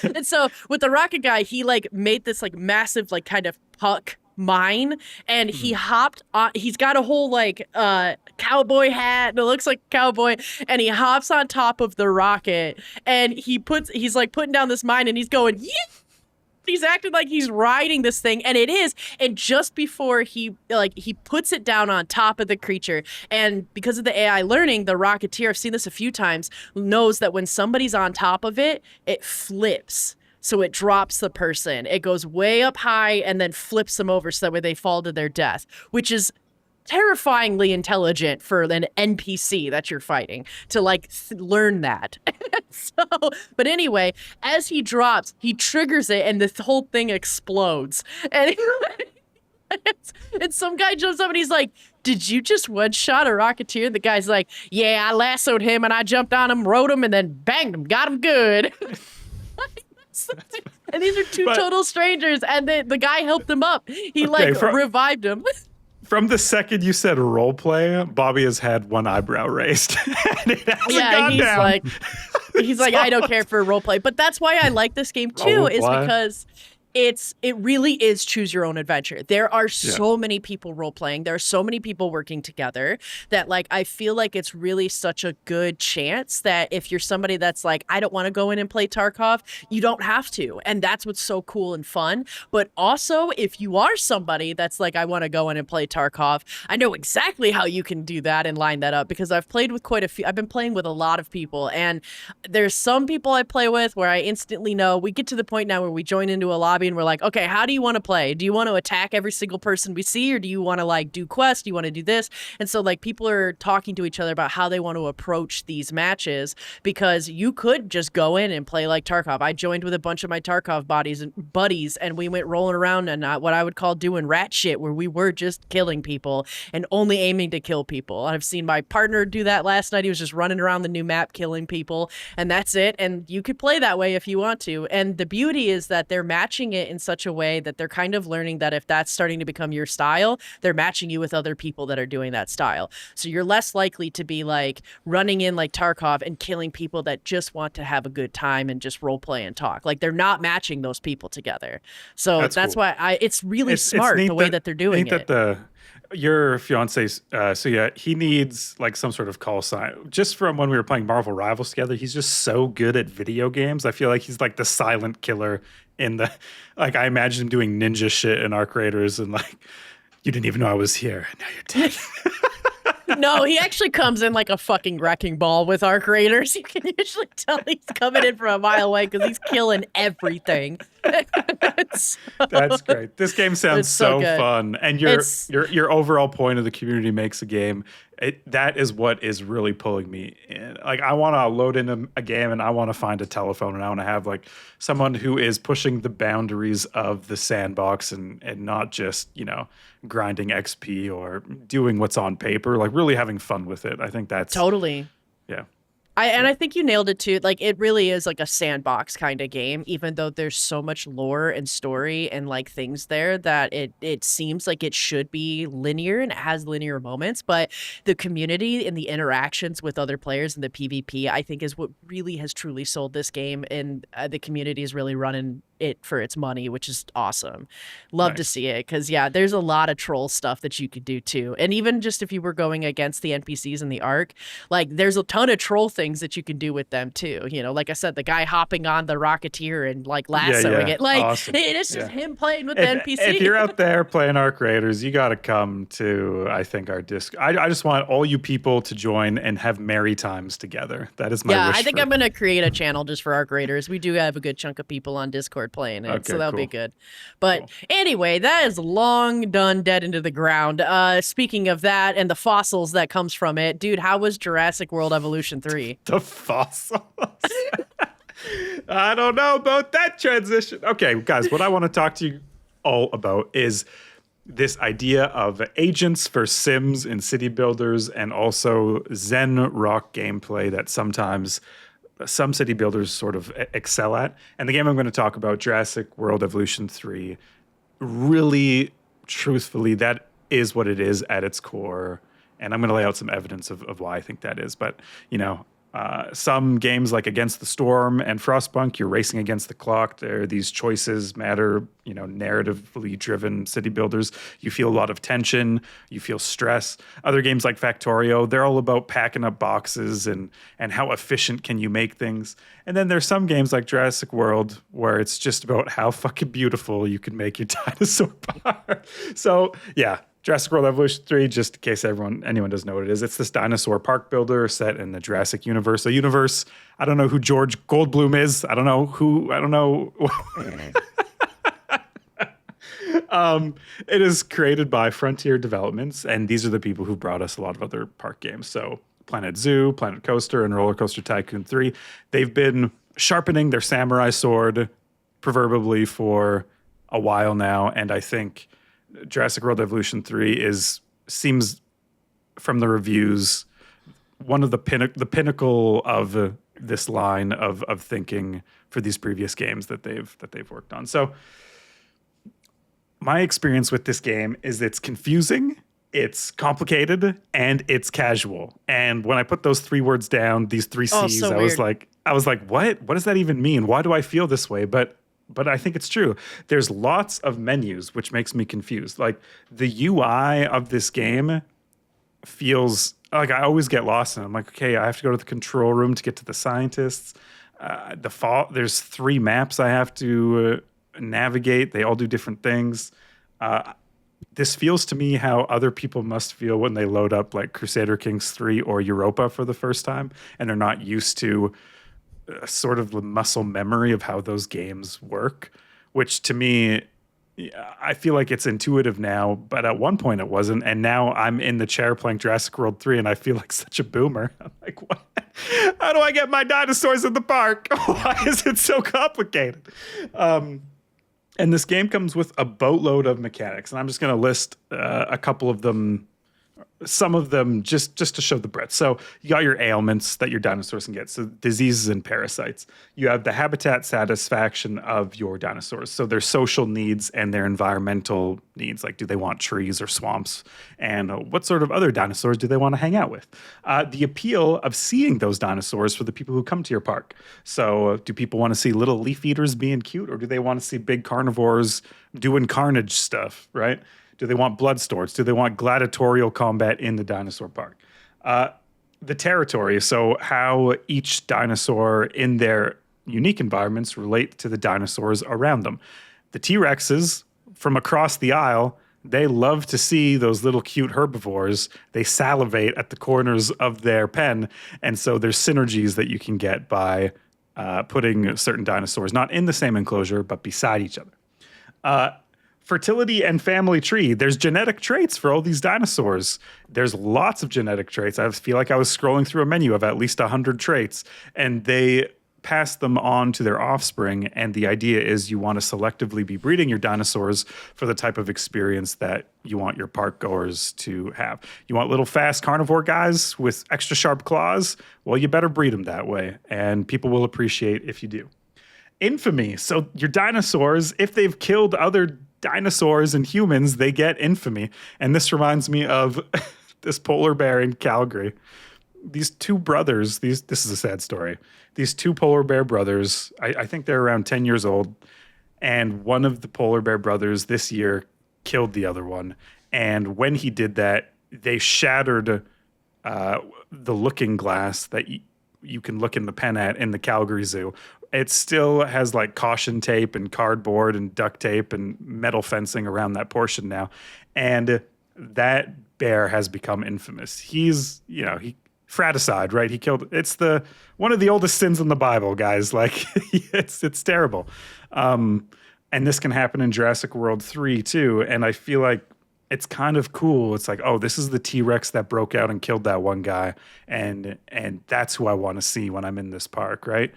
And so with the rocket guy, he like made this like massive like kind of puck mine, and he hopped on. He's got a whole like cowboy hat, and it looks like a cowboy, and he hops on top of the rocket, and he's like putting down this mine, and he's going, "Yeah." He's acting like he's riding this thing, and it is. And just before he puts it down on top of the creature, and because of the AI learning, the Rocketeer, I've seen this a few times, knows that when somebody's on top of it, it flips. So it drops the person. It goes way up high and then flips them over so that way they fall to their death, which is terrifyingly intelligent for an NPC that you're fighting to learn that. So, but anyway, as he drops, he triggers it and the whole thing explodes. And, and some guy jumps up and he's like, "Did you just one-shot a Rocketeer?" The guy's like, "Yeah, I lassoed him and I jumped on him, rode him, and then banged him, got him good." And these are two total strangers, and the guy helped him up. He revived him. From the second you said role play, Bobby has had one eyebrow raised. And it hasn't gone down. He's like, "I don't care for role play." But that's why I like this game too, is because it really is choose your own adventure. There are so many people role playing. There are so many people working together that I feel like it's really such a good chance that if you're somebody that's like, "I don't want to go in and play Tarkov," you don't have to. And that's what's so cool and fun. But also, if you are somebody that's like, "I want to go in and play Tarkov," I know exactly how you can do that and line that up, because I've played with quite a few. I've been playing with a lot of people, and there's some people I play with where I instantly know. We get to the point now where we join into a lobby and we're like, "Okay, how do you want to play? Do you want to attack every single person we see, or do you want to do quests? Do you want to do this?" And so people are talking to each other about how they want to approach these matches, because you could just go in and play like Tarkov. I joined with a bunch of my Tarkov buddies, and we went rolling around and what I would call doing rat shit, where we were just killing people and only aiming to kill people. I've seen my partner do that last night. He was just running around the new map killing people, and that's it. And you could play that way if you want to. And the beauty is that they're matching it in such a way that they're kind of learning that if that's starting to become your style, they're matching you with other people that are doing that style. So you're less likely to be running in like Tarkov and killing people that just want to have a good time and just role play and talk. They're not matching those people together. So that's cool. Why it's really smart the way that they're doing it. Your fiance, he needs some sort of call sign. Just from when we were playing Marvel Rivals together, he's just so good at video games. I feel like he's the silent killer in the, I imagine him doing ninja shit in Arc Raiders and "You didn't even know I was here. Now you're dead." No, he actually comes in like a fucking wrecking ball with Arc Raiders. You can usually tell he's coming in from a mile away because he's killing everything. That's great. This game sounds so fun, and your overall point of the community makes a game. That is what is really pulling me in. I want to load in a game, and I want to find a telephone, and I want to have someone who is pushing the boundaries of the sandbox and not just grinding XP or doing what's on paper. Really having fun with it. I think that's totally. Yeah. I think you nailed it too. It really is a sandbox kind of game, even though there's so much lore and story and things there that it seems like it should be linear, and it has linear moments. But the community and the interactions with other players and the PvP, I think, is what really has truly sold this game, and the community is really running it for its money, which is awesome. Love to see it, because there's a lot of troll stuff that you could do too. And even just if you were going against the NPCs in the Ark, there's a ton of troll things that you can do with them too. Like I said, the guy hopping on the Rocketeer and lassoing it. Awesome. It's just him playing with the NPC. If you're out there playing Arc Raiders, you got to come to, I think, our disc. I just want all you people to join and have merry times together. That is my wish. I think I'm going to create a channel just for Arc Raiders. We do have a good chunk of people on Discord playing it, so that'll be good. But anyway, that is long done, dead into the ground. Speaking of that and the fossils that comes from it, dude, how was Jurassic World Evolution 3? The fossils. I don't know about that transition. Okay, guys, what I want to talk to you all about is this idea of agents for Sims and city builders, and also Zen rock gameplay that sometimes some city builders sort of excel at. And the game I'm going to talk about, Jurassic World Evolution 3, really, truthfully, that is what it is at its core. And I'm going to lay out some evidence of why I think that is. But, Some games like Against the Storm and Frostpunk, you're racing against the clock. There, these choices matter, narratively driven city builders. You feel a lot of tension, you feel stress. Other games like Factorio, they're all about packing up boxes and how efficient can you make things. And then there's some games like Jurassic World where it's just about how fucking beautiful you can make your dinosaur park. So yeah, Jurassic World Evolution 3, just in case anyone doesn't know what it is, it's this dinosaur park builder set in the Jurassic universe. A universe, I don't know who George Goldblum is. I don't know. It is created by Frontier Developments, and these are the people who brought us a lot of other park games. So Planet Zoo, Planet Coaster, and Roller Coaster Tycoon 3. They've been sharpening their samurai sword, proverbially, for a while now, and I think Jurassic World Evolution 3 seems from the reviews one of the pinnacle of this line of thinking for these previous games that they've worked on. So my experience with this game is it's confusing, it's complicated, and it's casual. And when I put those three words down, these three C's, so I was like, what does that even mean? Why do I feel this way? But I think it's true. There's lots of menus, which makes me confused. Like the UI of this game feels like I always get lost in it. I'm like, okay, I have to go to the control room to get to the scientists. There's 3 maps I have to navigate. They all do different things. This feels to me how other people must feel when they load up like Crusader Kings 3 or Europa for the first time, and they're not used to sort of the muscle memory of how those games work, which to me, I feel like it's intuitive now, but at one point it wasn't. And now I'm in the chair playing Jurassic World 3 and I feel like such a boomer. I'm like, what? How do I get my dinosaurs in the park? Why is it so complicated? And this game comes with a boatload of mechanics, and I'm just going to list a couple of them, some of them just to show the breadth. So you got your ailments that your dinosaurs can get. So diseases and parasites. You have the habitat satisfaction of your dinosaurs. So their social needs and their environmental needs. Like, do they want trees or swamps? And what sort of other dinosaurs do they want to hang out with? The appeal of seeing those dinosaurs for the people who come to your park. So do people want to see little leaf eaters being cute, or do they want to see big carnivores doing carnage stuff, right? Do they want blood sports? Do they want gladiatorial combat in the dinosaur park? The territory, so how each dinosaur in their unique environments relate to the dinosaurs around them. The T-Rexes from across the aisle, they love to see those little cute herbivores. They salivate at the corners of their pen. And so there's synergies that you can get by putting certain dinosaurs not in the same enclosure, but beside each other. Fertility and family tree. There's genetic traits for all these dinosaurs. There's lots of genetic traits. I feel like I was scrolling through a menu of at least 100 traits, and they pass them on to their offspring. And the idea is you want to selectively be breeding your dinosaurs for the type of experience that you want your park goers to have. You want little fast carnivore guys with extra sharp claws? Well, you better breed them that way, and people will appreciate if you do. Infamy. So your dinosaurs, if they've killed other dinosaurs and humans, they get infamy. And this reminds me of this polar bear in Calgary. These 2 brothers, this is a sad story. These 2 polar bear brothers, I think they're around 10 years old. And one of the polar bear brothers this year killed the other one. And when he did that, they shattered the looking glass that you can look in the pen at in the Calgary Zoo. It still has like caution tape and cardboard and duct tape and metal fencing around that portion now. And that bear has become infamous. He's, he fratricide, right? He killed, it's one of the oldest sins in the Bible, guys. Like it's terrible. And this can happen in Jurassic World 3 too. And I feel like it's kind of cool. It's like, oh, this is the T-Rex that broke out and killed that one guy. And that's who I want to see when I'm in this park, right?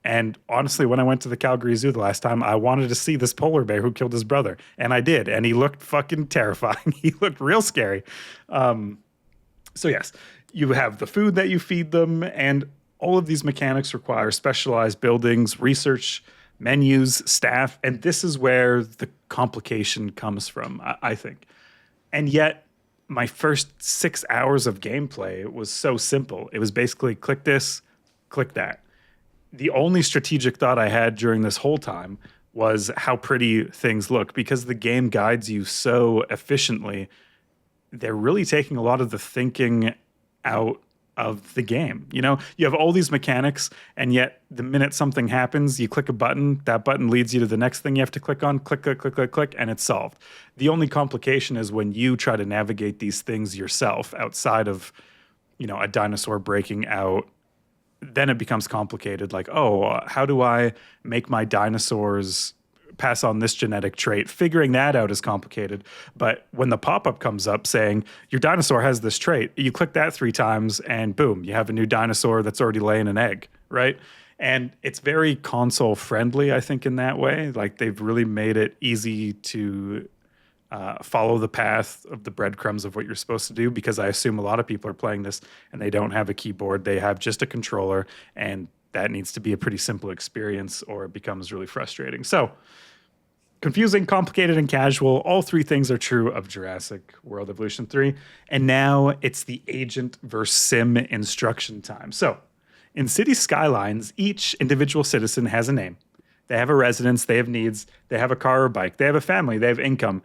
And honestly, when I went to the Calgary Zoo the last time, I wanted to see this polar bear who killed his brother. And I did. And he looked fucking terrifying. He looked real scary. So yes, you have the food that you feed them. And all of these mechanics require specialized buildings, research, menus, staff. And this is where the complication comes from, I think. And yet, my first 6 hours of gameplay was so simple. It was basically click this, click that. The only strategic thought I had during this whole time was how pretty things look, because the game guides you so efficiently. They're really taking a lot of the thinking out of the game. You know, you have all these mechanics, and yet the minute something happens, you click a button, that button leads you to the next thing you have to click on, click, click, click, click, click, and it's solved. The only complication is when you try to navigate these things yourself outside of, you know, a dinosaur breaking out. Then it becomes complicated. Like, oh, how do I make my dinosaurs pass on this genetic trait? Figuring that out is complicated. But when the pop-up comes up saying your dinosaur has this trait, you click that 3 times and boom, you have a new dinosaur that's already laying an egg, right? And it's very console friendly, I think, in that way. Like, they've really made it easy to follow the path of the breadcrumbs of what you're supposed to do, because I assume a lot of people are playing this and they don't have a keyboard. They have just a controller, and that needs to be a pretty simple experience or it becomes really frustrating. So confusing, complicated, and casual. All 3 things are true of Jurassic World Evolution 3. And now it's the agent versus sim instruction time. So in City Skylines, each individual citizen has a name. They have a residence, they have needs, they have a car or bike, they have a family, they have income.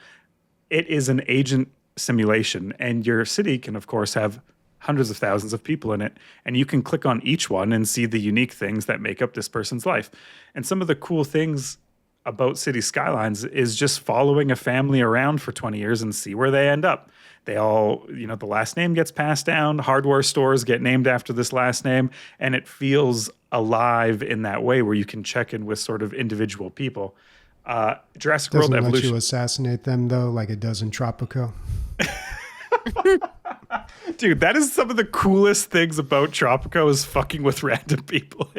It is an agent simulation, and your city can, of course, have hundreds of thousands of people in it, and you can click on each one and see the unique things that make up this person's life. And some of the cool things about City Skylines is just following a family around for 20 years and see where they end up. They all, you know, the last name gets passed down, hardware stores get named after this last name, and it feels alive in that way where you can check in with sort of individual people. Jurassic World Doesn't let Evolution. you assassinate them, though, like it does in Tropico. Dude, that is some of the coolest things about Tropico, is fucking with random people.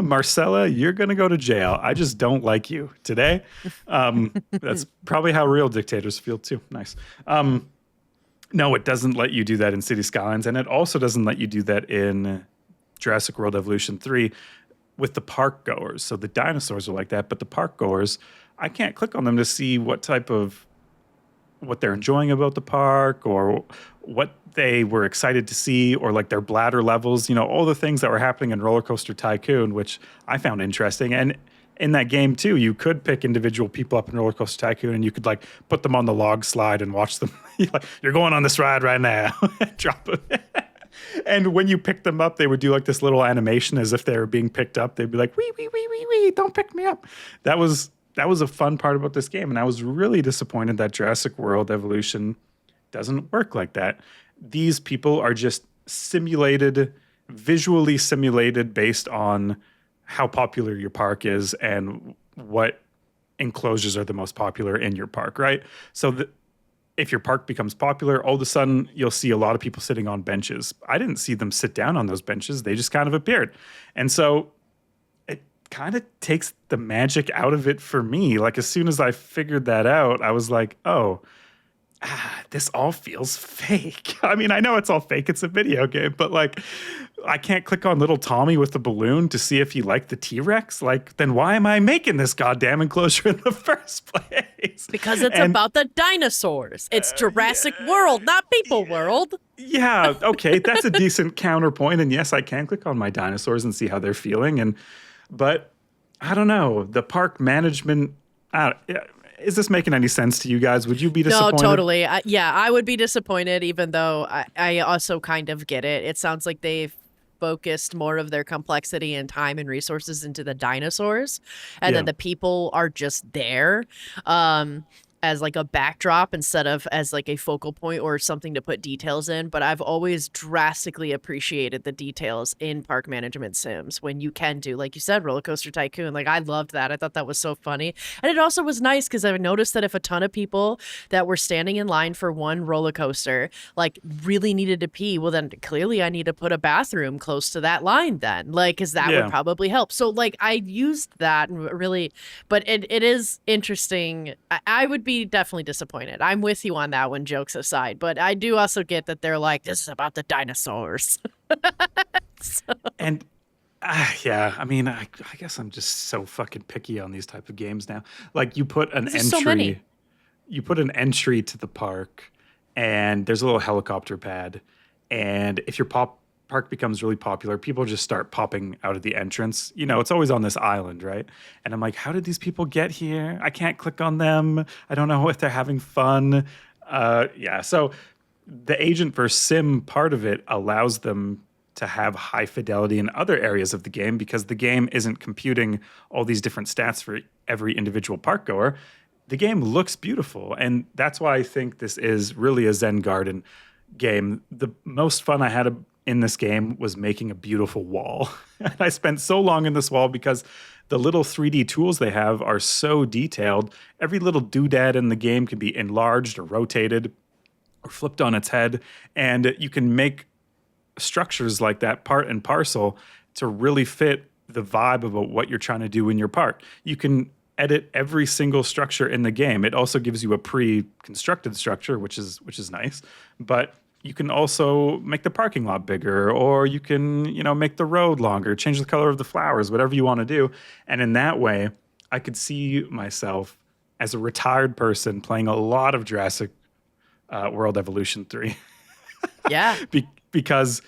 Marcella, you're going to go to jail. I just don't like you today. That's probably how real dictators feel too. Nice. No, it doesn't let you do that in City Skylines. And it also doesn't let you do that in Jurassic World Evolution 3 with the park goers. So the dinosaurs are like that, but the park goers, I can't click on them to see what they're enjoying about the park or what they were excited to see, or like their bladder levels, you know, all the things that were happening in Roller Coaster Tycoon, which I found interesting. And in that game too, you could pick individual people up in Roller Coaster Tycoon and you could like put them on the log slide and watch them. You're going on this ride right now. Drop them. And when you pick them up, they would do like this little animation as if they were being picked up. They'd be like, wee, wee, wee, wee, wee, don't pick me up. That was a fun part about this game. And I was really disappointed that Jurassic World Evolution doesn't work like that. These people are just visually simulated based on how popular your park is and what enclosures are the most popular in your park, right? So if your park becomes popular, all of a sudden you'll see a lot of people sitting on benches. I didn't see them sit down on those benches. They just kind of appeared. And so it kind of takes the magic out of it for me. Like, as soon as I figured that out, I was like, oh, this all feels fake. I mean, I know it's all fake. It's a video game, but like, I can't click on little Tommy with the balloon to see if he liked the T-Rex. Like, then why am I making this goddamn enclosure in the first place? Because it's about the dinosaurs. It's Jurassic World, not People World. Yeah, okay, that's a decent counterpoint. And yes, I can click on my dinosaurs and see how they're feeling. But I don't know, the park management. Is this making any sense to you guys? Would you be disappointed? No, totally. I would be disappointed, even though I also kind of get it. It sounds like they've focused more of their complexity and time and resources into the dinosaurs, and then the people are just there as like a backdrop instead of as like a focal point or something to put details in. But I've always drastically appreciated the details in park management sims when you can do, like you said, Roller Coaster Tycoon. Like, I loved that. I thought that was so funny. And it also was nice because I noticed that if a ton of people that were standing in line for one roller coaster like really needed to pee, well, then clearly I need to put a bathroom close to that line then, like, because that would probably help. So like, I used that really, but it is interesting. I would be definitely disappointed. I'm with you on that one, jokes aside, but I do also get that they're like, this is about the dinosaurs. And yeah, I mean, I guess I'm just so fucking picky on these type of games now. Like, you put an entry, so many. You put an entry to the park, and there's a little helicopter pad, and if your park becomes really popular, people just start popping out of the entrance. You know, it's always on this island, right? And I'm like, how did these people get here? I can't click on them. I don't know if they're having fun. So the agent versus sim part of it allows them to have high fidelity in other areas of the game because the game isn't computing all these different stats for every individual park goer. The game looks beautiful, and that's why I think this is really a Zen Garden game. The most fun I had in this game was making a beautiful wall. And I spent so long in this wall because the little 3D tools they have are so detailed. Every little doodad in the game can be enlarged or rotated or flipped on its head, and you can make structures like that part and parcel to really fit the vibe about what you're trying to do in your park. You can edit every single structure in the game. It also gives you a pre-constructed structure, which is nice, but you can also make the parking lot bigger, or you can, make the road longer, change the color of the flowers, whatever you want to do. And in that way, I could see myself as a retired person playing a lot of Jurassic World Evolution 3. Yeah. Because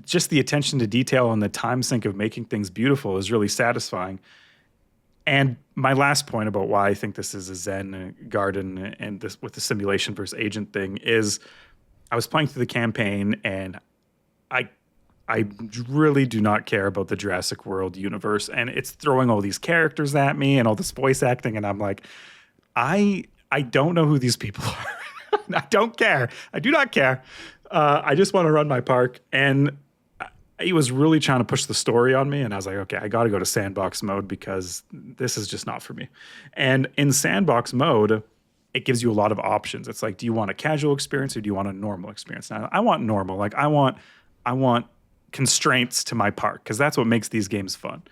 just the attention to detail and the time sink of making things beautiful is really satisfying. And my last point about why I think this is a Zen Garden and this with the simulation versus agent thing is I was playing through the campaign and I really do not care about the Jurassic World universe, and it's throwing all these characters at me and all this voice acting, and I'm like, I don't know who these people are. I don't care. I do not care. I just want to run my park. And he was really trying to push the story on me. And I was like, okay, I got to go to sandbox mode because this is just not for me. And in sandbox mode, it gives you a lot of options. It's like, do you want a casual experience or do you want a normal experience? Now, I want normal. Like I want constraints to my park because that's what makes these games fun.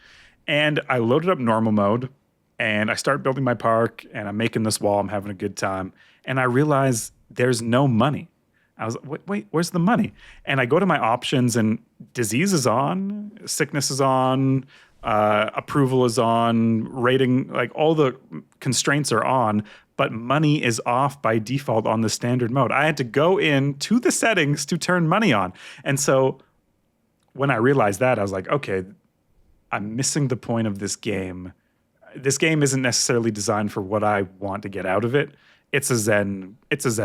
And I loaded up normal mode and I start building my park and I'm making this wall. I'm having a good time. And I realize there's no money. I was like, wait, where's the money? And I go to my options and disease is on, sickness is on, approval is on, rating, like all the constraints are on, but money is off by default on the standard mode. I had to go in to the settings to turn money on. And so when I realized that, I was like, okay, I'm missing the point of this game. This game isn't necessarily designed for what I want to get out of it. It's a Zen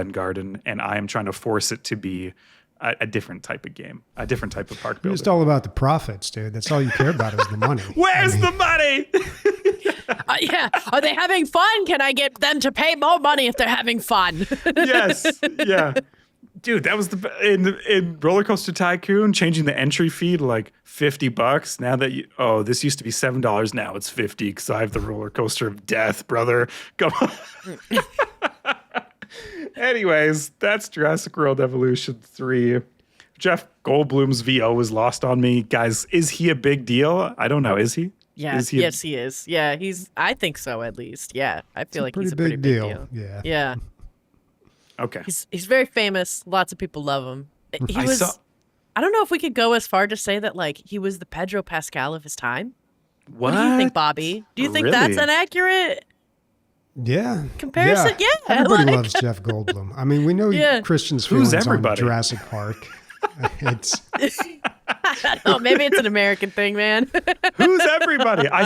Garden, and I am trying to force it to be a different type of game, a different type of park builder. It's just all about the profits, dude. That's all you care about is the money. Where's the money? Yeah. Are they having fun? Can I get them to pay more money if they're having fun? Yes. Yeah. Dude, that was in Roller Coaster Tycoon, changing the entry fee to like $50. Now that this used to be $7. Now it's $50 because I have the roller coaster of death, brother. Come on. Anyways, that's Jurassic World Evolution 3. Jeff Goldblum's VO was lost on me. Guys, is he a big deal? I don't know. Is he? Yeah. Yes, he is. Yeah, I think so at least. Yeah. I feel like he's a pretty big deal. Yeah. Yeah. Okay. He's very famous. Lots of people love him. I don't know if we could go as far to say that like he was the Pedro Pascal of his time. What do you think, Bobby? Do you think Really? that's an accurate comparison? Yeah. Everybody loves Jeff Goldblum. I mean, we know Christian's feelings on Jurassic Park. Oh, maybe it's an American thing, man. Who's everybody? I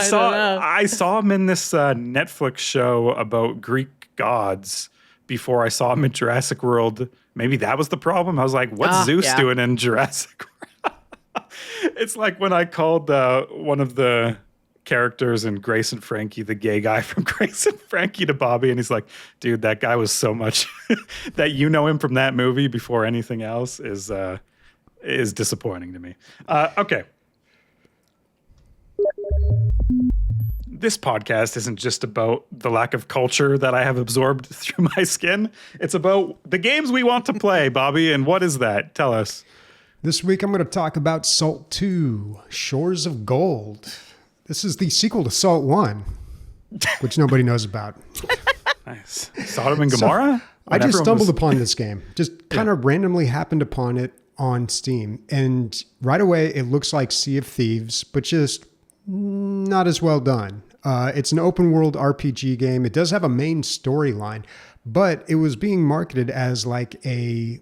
saw him in this Netflix show about Greek gods before I saw him in Jurassic World. Maybe that was the problem. I was like, what's Zeus doing in Jurassic World? It's like when I called one of the characters in Grace and Frankie, the gay guy from Grace and Frankie, to Bobby, and he's like, dude, that guy was so much that you know him from that movie before anything else is disappointing to me. Okay. This podcast isn't just about the lack of culture that I have absorbed through my skin. It's about the games we want to play, Bobby. And what is that? Tell us. This week, I'm going to talk about Salt 2, Shores of Gold. This is the sequel to Salt 1, which nobody knows about. Nice. Sodom and Gomorrah? I just stumbled upon this game. Just kind of randomly happened upon it on Steam. And right away, it looks like Sea of Thieves, but just not as well done. It's an open world RPG game. It does have a main storyline, but it was being marketed as like a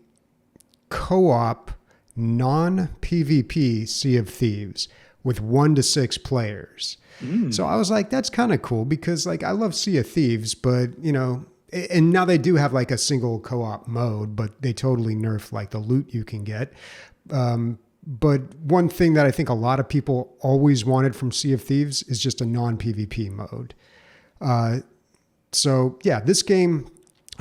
co-op non-PvP Sea of Thieves with 1 to 6 players. So I was like, that's kind of cool because like I love Sea of Thieves, but you know, and now they do have like a single co-op mode, but they totally nerfed like the loot you can get. But one thing that I think a lot of people always wanted from Sea of Thieves is just a non-PvP mode. So yeah, this game,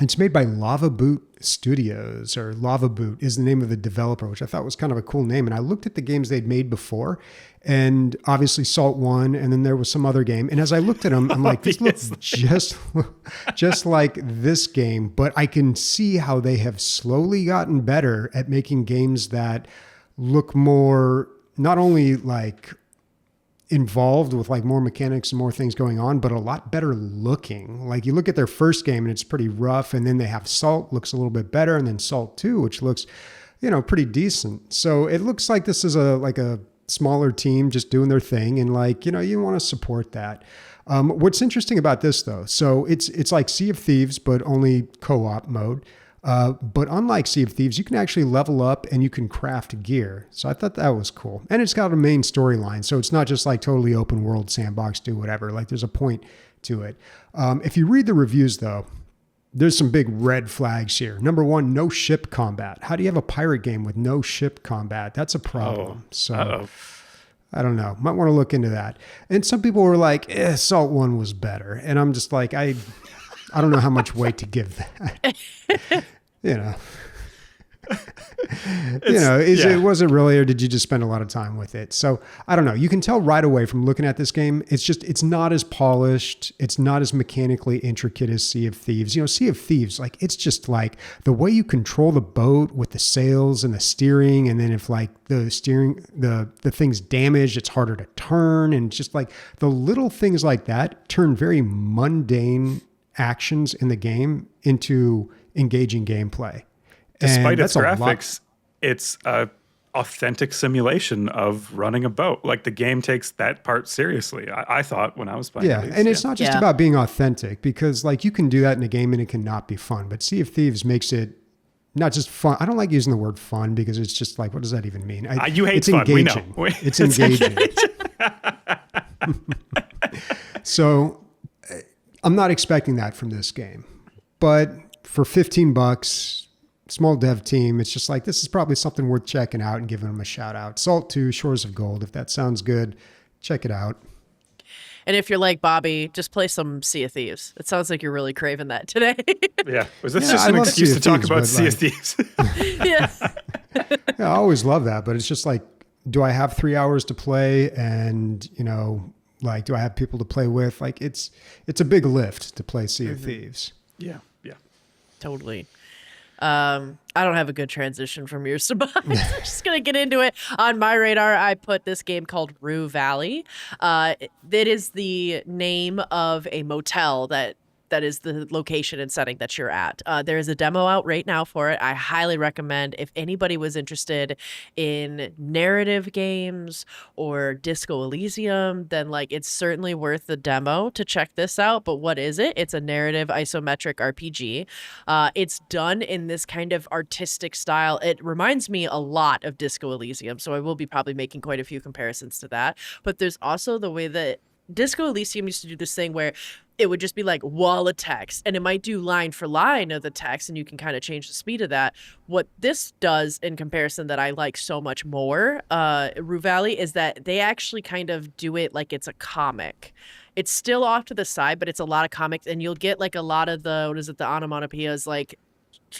it's made by Lava Boot Studios, or Lava Boot is the name of the developer, which I thought was kind of a cool name. And I looked at the games they'd made before, and obviously Salt 1, and then there was some other game. And as I looked at them, I'm like, this looks just like this game, but I can see how they have slowly gotten better at making games that look more, not only like involved with like more mechanics and more things going on, but a lot better looking. Like you look at their first game and it's pretty rough, and then they have Salt, looks a little bit better, and then Salt 2, which looks, you know, pretty decent. So it looks like this is a smaller team just doing their thing, and like, you know, you want to support that. What's interesting about this though, so it's like Sea of Thieves, but only co-op mode. But unlike Sea of Thieves, you can actually level up and you can craft gear. So I thought that was cool. And it's got a main storyline. So it's not just like totally open world sandbox, do whatever. Like there's a point to it. If you read the reviews though, there's some big red flags here. Number 1, no ship combat. How do you have a pirate game with no ship combat? That's a problem. I don't know. Might want to look into that. And some people were like, Salt 1 was better. And I'm just like, I don't know how much weight to give that. You know, it wasn't really, or did you just spend a lot of time with it? So I don't know. You can tell right away from looking at this game. It's not as polished. It's not as mechanically intricate as Sea of Thieves. You know, Sea of Thieves, like it's just like the way you control the boat with the sails and the steering. And then if like the steering, the thing's damaged, it's harder to turn. And just like the little things like that turn very mundane actions in the game into engaging gameplay. Despite its graphics, it's a authentic simulation of running a boat. Like the game takes that part seriously. I thought when I was playing. Yeah, and it's not just about being authentic, because like you can do that in a game and it can not be fun. But Sea of Thieves makes it not just fun. I don't like using the word fun because it's just like, what does that even mean? You hate it's fun. Engaging. We know. It's engaging. So I'm not expecting that from this game, but for $15, small dev team, it's just like, this is probably something worth checking out and giving them a shout out. Salt 2, Shores of Gold. If that sounds good, check it out. And if you're like Bobby, just play some Sea of Thieves. It sounds like you're really craving that today. Yeah. Was this just an excuse to talk about Sea of Thieves? Yeah. I always love that, but it's just like, do I have 3 hours to play? And, you know, like, do I have people to play with? Like, it's a big lift to play Sea of Thieves. Yeah. Totally. I don't have a good transition from yours to mine. I'm just going to get into it. On my radar, I put this game called Rue Valley. That is the name of a motel that is the location and setting that you're at. There is a demo out right now for it. I highly recommend, if anybody was interested in narrative games or Disco Elysium, then like it's certainly worth the demo to check this out. But what is it? It's a narrative isometric RPG. It's done in this kind of artistic style. It reminds me a lot of Disco Elysium, so I will be probably making quite a few comparisons to that. But there's also the way that Disco Elysium used to do this thing where it would just be like wall of text, and it might do line for line of the text, and you can kind of change the speed of that. What this does in comparison that I like so much more, Rue Valley, is that they actually kind of do it like it's a comic. It's still off to the side, but it's a lot of comics, and you'll get like a lot of the onomatopoeias like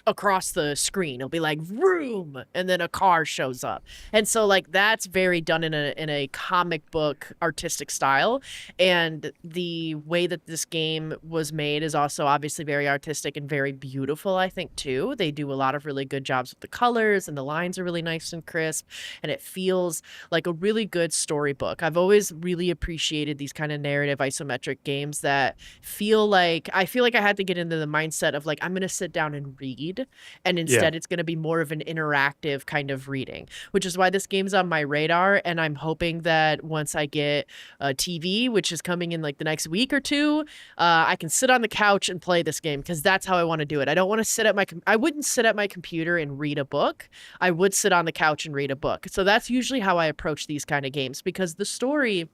across the screen. It'll be like room, and then a car shows up, and so like that's very done in a comic book artistic style. And the way that this game was made is also obviously very artistic and very beautiful, I think, too. They do a lot of really good jobs with the colors, and the lines are really nice and crisp, and it feels like a really good storybook. I've always really appreciated these kind of narrative isometric games that feel like I had to get into the mindset of like, I'm gonna sit down and read read, and Yeah. instead it's going to be more of an interactive kind of reading, which is why this game's on my radar. And I'm hoping that once I get a TV, which is coming in like the next week or two, I can sit on the couch and play this game, because that's how I want to do it. I don't want to sit at I wouldn't sit at my computer and read a book. I would sit on the couch and read a book. So that's usually how I approach these kind of games, because the story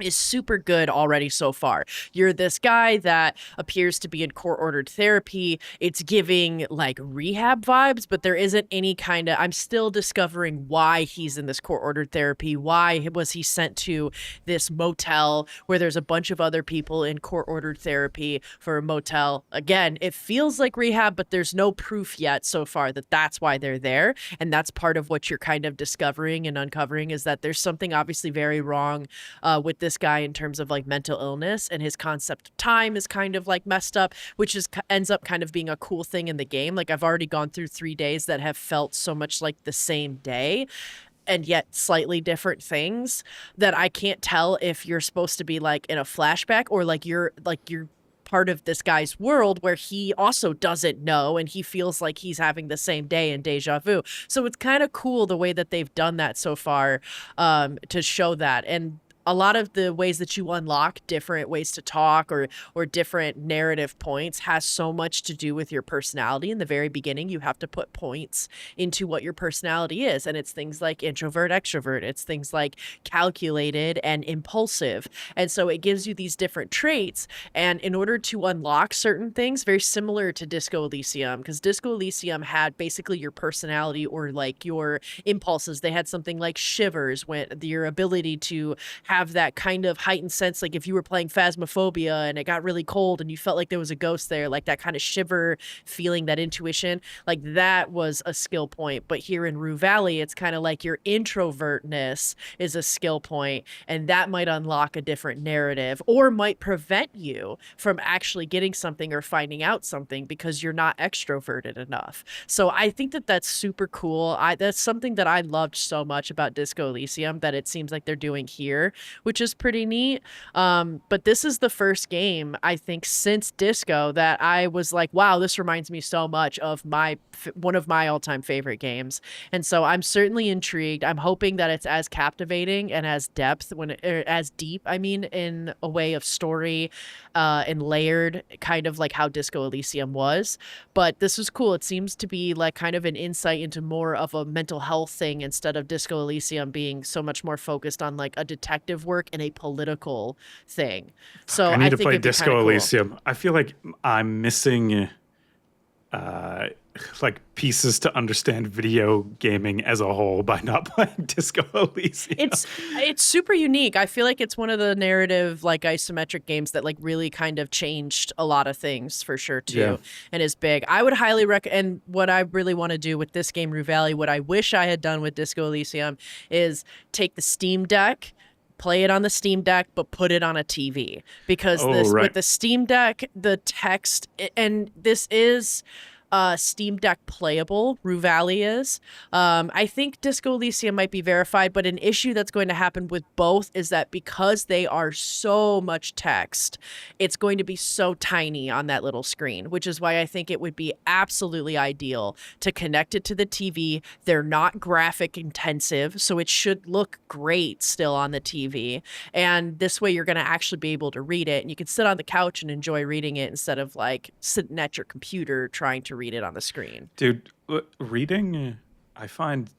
is super good already so far. You're this guy that appears to be in court-ordered therapy. It's giving like rehab vibes, but there isn't any kind of, I'm still discovering why he's in this court-ordered therapy. Why was he sent to this motel where there's a bunch of other people in court-ordered therapy for a motel? Again, it feels like rehab, but there's no proof yet so far that that's why they're there. And that's part of what you're kind of discovering and uncovering, is that there's something obviously very wrong with this guy in terms of like mental illness, and his concept of time is kind of like messed up, which is ends up kind of being a cool thing in the game. Like, I've already gone through 3 days that have felt so much like the same day, and yet slightly different things, that I can't tell if you're supposed to be like in a flashback, or like you're part of this guy's world where he also doesn't know, and he feels like he's having the same day in deja vu. So it's kind of cool the way that they've done that so far, to show that. And a lot of the ways that you unlock different ways to talk, or different narrative points, has so much to do with your personality. In the very beginning, you have to put points into what your personality is, and it's things like introvert, extrovert. It's things like calculated and impulsive. And so it gives you these different traits, and in order to unlock certain things, very similar to Disco Elysium, because Disco Elysium had basically your personality, or like your impulses. They had something like shivers, when your ability to have that kind of heightened sense, like if you were playing Phasmophobia and it got really cold and you felt like there was a ghost there, like that kind of shiver feeling, that intuition, like that was a skill point. But here in Rue Valley, it's kind of like your introvertness is a skill point, and that might unlock a different narrative, or might prevent you from actually getting something or finding out something because you're not extroverted enough. So I think that that's super cool. That's something that I loved so much about Disco Elysium, that it seems like they're doing here, which is pretty neat. But this is the first game, I think, since Disco that I was like, wow, this reminds me so much of one of my all-time favorite games. And so I'm certainly intrigued. I'm hoping that it's as captivating and as as deep, I mean, in a way of story, and layered, kind of like how Disco Elysium was. But this was cool. It seems to be like kind of an insight into more of a mental health thing, instead of Disco Elysium being so much more focused on like a detective work and a political thing. So I need to think play it'd be Disco kinda cool. Elysium. I feel like I'm missing like pieces to understand video gaming as a whole by not playing Disco Elysium. It's super unique. I feel like it's one of the narrative, like, isometric games that like really kind of changed a lot of things, for sure too. Yeah. And is big. I would highly recommend, and what I really want to do with this game, Rue Valley, what I wish I had done with Disco Elysium, is take the Steam Deck, play it on the Steam Deck, but put it on a TV, because with the Steam Deck, the text, and this is Steam Deck playable. Rue Valley is. I think Disco Elysium might be verified, but an issue that's going to happen with both is that because they are so much text, it's going to be so tiny on that little screen, which is why I think it would be absolutely ideal to connect it to the TV. They're not graphic intensive, so it should look great still on the TV. And this way you're going to actually be able to read it, and you can sit on the couch and enjoy reading it instead of like sitting at your computer trying to read it on the screen. Dude, reading, I find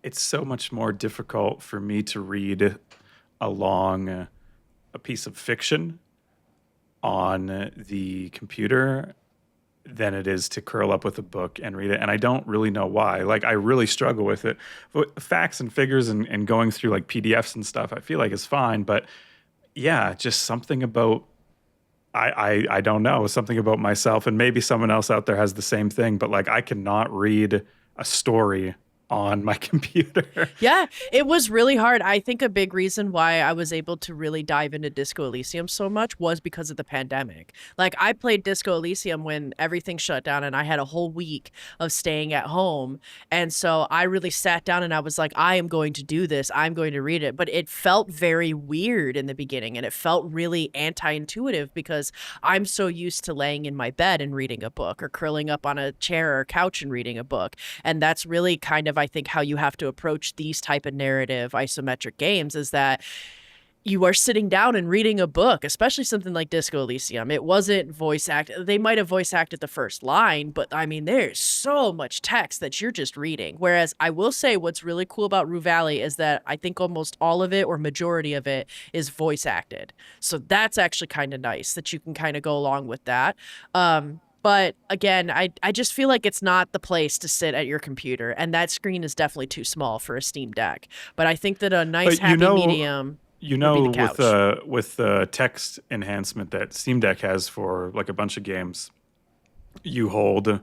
it's so much more difficult for me to read along a piece of fiction on the computer than it is to curl up with a book and read it. And I don't really know why. Like, I really struggle with it. But facts and figures and going through like PDFs and stuff, I feel like is fine. But yeah, just something about, I don't know, something about myself, and maybe someone else out there has the same thing, but like I cannot read a story on my computer. Yeah, it was really hard. I think a big reason why I was able to really dive into Disco Elysium so much was because of the pandemic. Like, I played Disco Elysium when everything shut down and I had a whole week of staying at home. And so I really sat down and I was like, I am going to do this. I'm going to read it. But it felt very weird in the beginning and it felt really anti-intuitive because I'm so used to laying in my bed and reading a book or curling up on a chair or couch and reading a book. And that's really kind of, I think, how you have to approach these type of narrative isometric games is that you are sitting down and reading a book, especially something like Disco Elysium. It wasn't voice acted. They might have voice acted the first line, but I mean, there's so much text that you're just reading. Whereas I will say what's really cool about Rue Valley is that I think almost all of it or majority of it is voice acted. So that's actually kind of nice that you can kind of go along with that. But again, I just feel like it's not the place to sit at your computer, and that screen is definitely too small for a Steam Deck. But I think that a nice happy medium would be the couch. With the text enhancement that Steam Deck has for like a bunch of games, you hold the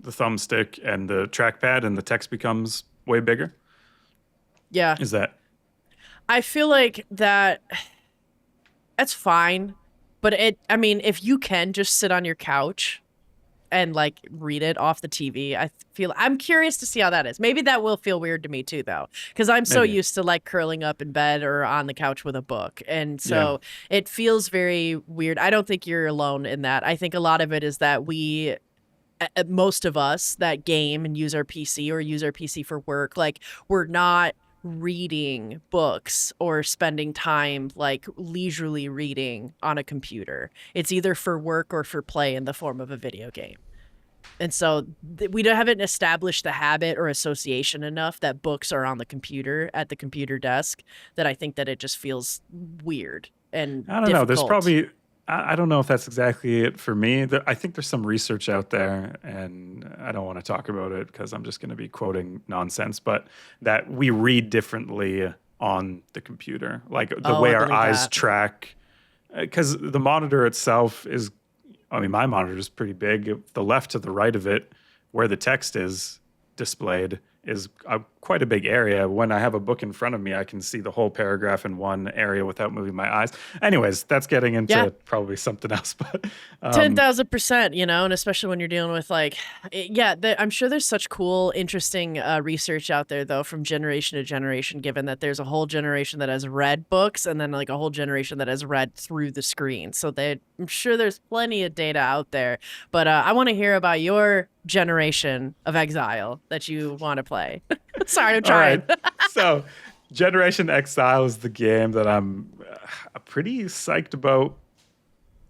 thumbstick and the trackpad, and the text becomes way bigger. Yeah, Is that? I feel like that's fine, but I mean, if you can just sit on your couch and like read it off the TV, I'm curious to see how that is. Maybe that will feel weird to me too, though, because I'm so used to like curling up in bed or on the couch with a book, and so it feels very weird. I don't think you're alone in that. I think a lot of it is that most of us that game and use our PC or use our PC for work, like we're not reading books or spending time like leisurely reading on a computer. It's either for work or for play in the form of a video game. And so we haven't established the habit or association enough that books are on the computer at the computer desk that I think that it just feels weird and I don't know. There's probably, I don't know if that's exactly it for me. I think there's some research out there, and I don't want to talk about it because I'm just going to be quoting nonsense, but that we read differently on the computer. Like the way our eyes track, because the monitor itself is, I mean, my monitor is pretty big. The left to the right of it, where the text is displayed, is quite a big area. When I have a book in front of me, I can see the whole paragraph in one area without moving my eyes. Anyways, that's getting into probably something else. But 10,000%, you know, and especially when you're dealing with like, I'm sure there's such cool, interesting research out there, though, from generation to generation, given that there's a whole generation that has read books and then like a whole generation that has read through the screen. So I'm sure there's plenty of data out there. But I want to hear about your generation of Exile that you want to play. Sorry, I'm trying. All right. So Generation Exile is the game that I'm pretty psyched about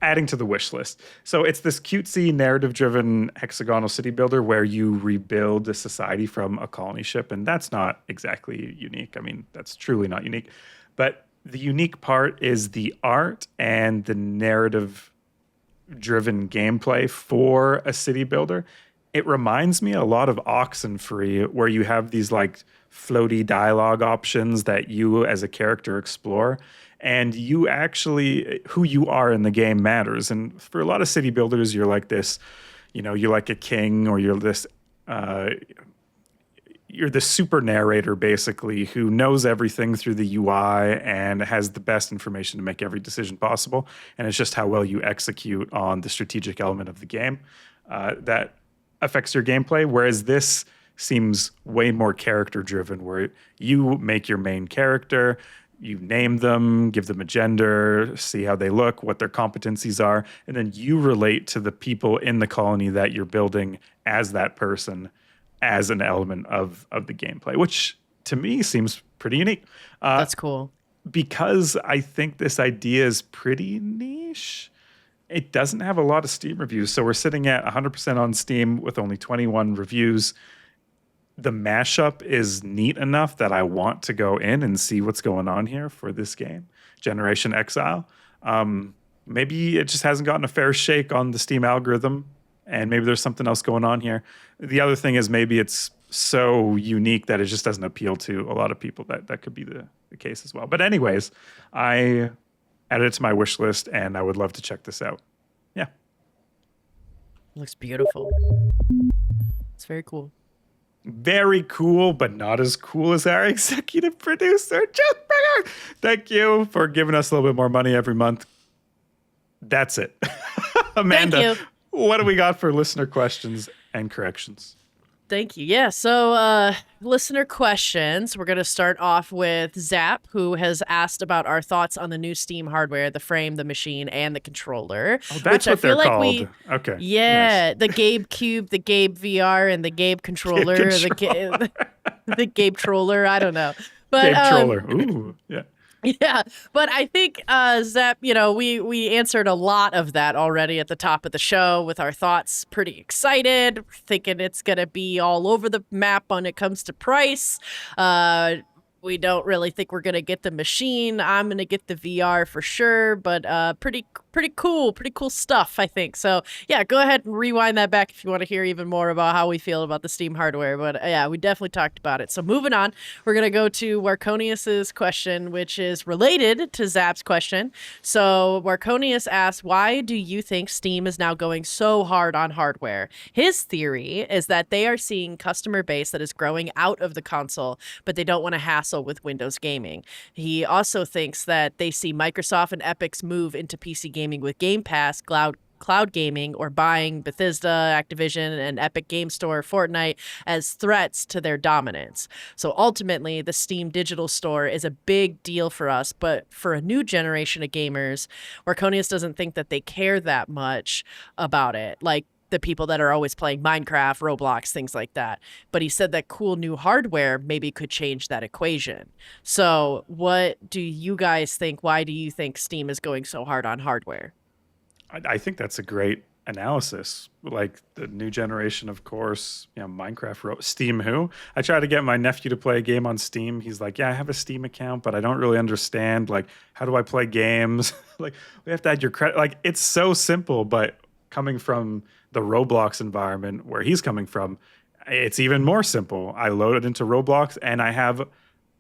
adding to the wish list. So it's this cutesy narrative-driven hexagonal city builder where you rebuild a society from a colony ship, and that's not exactly unique. I mean, that's truly not unique. But the unique part is the art and the narrative-driven gameplay for a city builder. It reminds me a lot of Oxenfree, where you have these like floaty dialogue options that you as a character explore. And you actually, who you are in the game matters. And for a lot of city builders, you're like this, you know, you're like a king, or you're this, you're the super narrator basically who knows everything through the UI and has the best information to make every decision possible. And it's just how well you execute on the strategic element of the game that affects your gameplay, whereas this seems way more character driven, where you make your main character, you name them, give them a gender, see how they look, what their competencies are, and then you relate to the people in the colony that you're building as that person, as an element of the gameplay, which to me seems pretty unique. That's cool. Because I think this idea is pretty niche. It doesn't have a lot of Steam reviews, so we're sitting at 100% on Steam with only 21 reviews. The mashup is neat enough that I want to go in and see what's going on here for this game, Generation Exile. Maybe it just hasn't gotten a fair shake on the Steam algorithm, and maybe there's something else going on here. The other thing is maybe it's so unique that it just doesn't appeal to a lot of people. That could be the case as well. But anyways, I added it to my wish list, and I would love to check this out. Yeah. Looks beautiful. It's very cool. Very cool, but not as cool as our executive producer, Jeff Bigger. Thank you for giving us a little bit more money every month. That's it. Amanda, Thank you. what do we got for listener questions and corrections? Thank you. Yeah. So, listener questions. We're going to start off with Zap, who has asked about our thoughts on the new Steam hardware, the frame, the machine, and the controller. Oh, which that's I what feel they're like called. Okay. Yeah, the Gabe Cube, the Gabe VR, and the Gabe controller, Nice. the Gabe troller. I don't know, but Gabe Troller. Ooh, yeah. yeah, but I think Zep, we answered a lot of that already at the top of the show with our thoughts. Pretty excited, thinking it's gonna be all over the map when it comes to price. We don't really think we're gonna get the machine. I'm gonna get the VR for sure, but pretty cool stuff, I think. So yeah, go ahead and rewind that back if you want to hear even more about how we feel about the Steam hardware. But yeah, we definitely talked about it. So moving on, we're gonna go to Warconius's question, which is related to Zap's question. So Warconius asks, why do you think Steam is now going so hard on hardware? His theory is that they are seeing customer base that is growing out of the console, but they don't want to hassle with Windows gaming. He also thinks that they see Microsoft and Epic's move into PC gaming with Game Pass, cloud gaming, or buying Bethesda, Activision, and Epic Game Store, Fortnite as threats to their dominance. So ultimately, the Steam digital store is a big deal for us, but for a new generation of gamers, Warconius doesn't think that they care that much about it. Like the people that are always playing Minecraft, Roblox, things like that. But he said that cool new hardware maybe could change that equation. So what do you guys think? Why do you think Steam is going so hard on hardware? I think that's a great analysis. Like the new generation, of course, Minecraft, Steam who? I try to get my nephew to play a game on Steam. He's like, yeah, I have a Steam account, but I don't really understand. Like, how do I play games? Like, we have to add your credit. Like, it's so simple, but coming from the Roblox environment where he's coming from, it's even more simple. I load it into Roblox and I have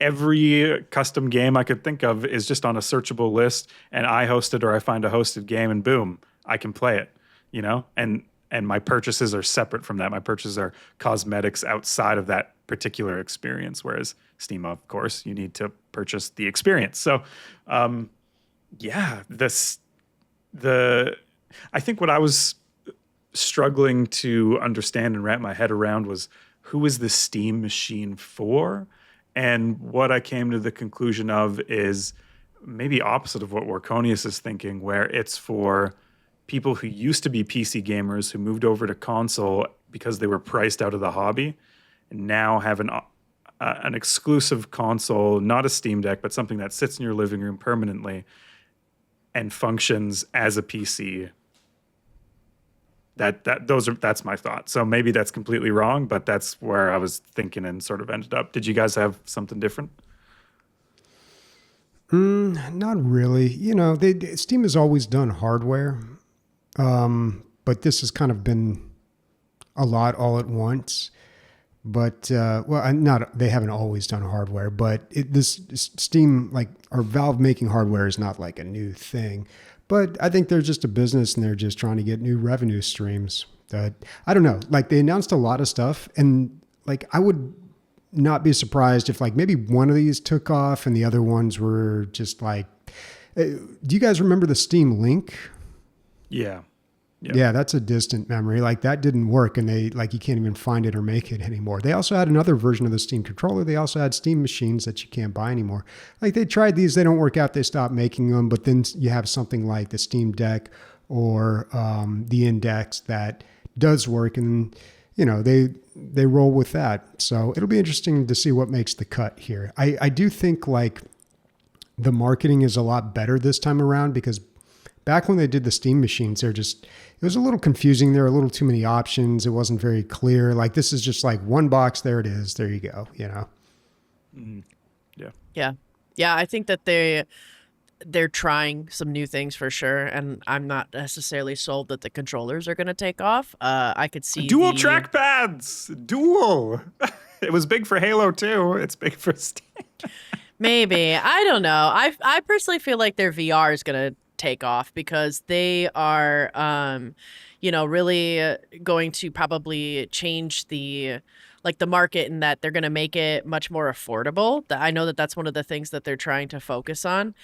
every custom game I could think of is just on a searchable list, and I host it or I find a hosted game and boom, I can play it, and my purchases are separate from that. My purchases are cosmetics outside of that particular experience. Whereas Steam, of course, you need to purchase the experience. So, yeah, I think what I was struggling to understand and wrap my head around was who is the Steam machine for? And what I came to the conclusion of is maybe opposite of what Warconius is thinking, where it's for people who used to be PC gamers who moved over to console because they were priced out of the hobby and now have an exclusive console, not a Steam Deck, but something that sits in your living room permanently and functions as a PC. That's my thought. So maybe that's completely wrong, but that's where I was thinking and sort of ended up. Did you guys have something different? Not really. Steam has always done hardware, but this has kind of been a lot all at once. But they haven't always done hardware, but this Steam, or Valve making hardware is not like a new thing. But I think they're just a business and they're just trying to get new revenue streams. I don't know. They announced a lot of stuff, and I would not be surprised if maybe one of these took off and the other ones were just do you guys remember the Steam Link? Yeah. Yeah, that's a distant memory. That didn't work, and they you can't even find it or make it anymore. They also had another version of the Steam controller. They also had Steam machines that you can't buy anymore. They tried these, they don't work out. They stopped making them. But then you have something like the Steam Deck or the Index that does work, and they roll with that. So it'll be interesting to see what makes the cut here. I do think the marketing is a lot better this time around, because back when they did the Steam machines, it was a little confusing. There were a little too many options. It wasn't very clear. This is just one box. There it is. There you go. Mm-hmm. Yeah. I think that they're trying some new things for sure, and I'm not necessarily sold that the controllers are going to take off. I could see dual trackpads. Dual. It was big for Halo 2. It's big for Steam. Maybe. I don't know. I personally feel like their VR is going to take off because they are really going to probably change the market in that they're going to make it much more affordable. I know that that's one of the things that they're trying to focus on.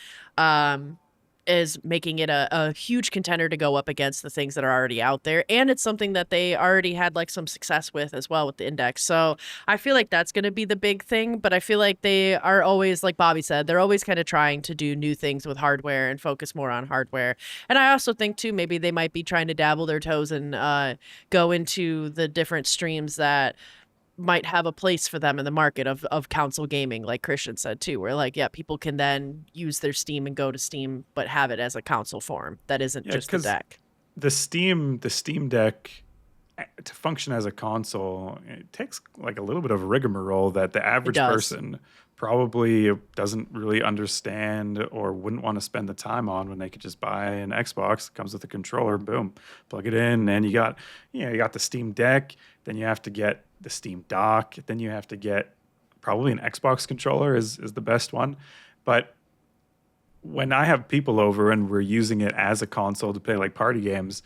Is making it a huge contender to go up against the things that are already out there. And it's something that they already had like some success with as well with the index. So I feel like that's going to be the big thing, but I feel like they are always, like Bobby said, they're always kind of trying to do new things with hardware and focus more on hardware. And I also think too, maybe they might be trying to dabble their toes and go into the different streams that might have a place for them in the market of console gaming, like Christian said too, where like, yeah, people can then use their Steam and go to Steam, but have it as a console form that isn't just the deck. The Steam Deck to function as a console, it takes like a little bit of a rigmarole that the average person probably doesn't really understand or wouldn't want to spend the time on when they could just buy an Xbox. It comes with a controller, boom, plug it in, and you got the Steam Deck. Then you have to get the Steam Dock. Then you have to get probably an Xbox controller is the best one. But when I have people over and we're using it as a console to play like party games,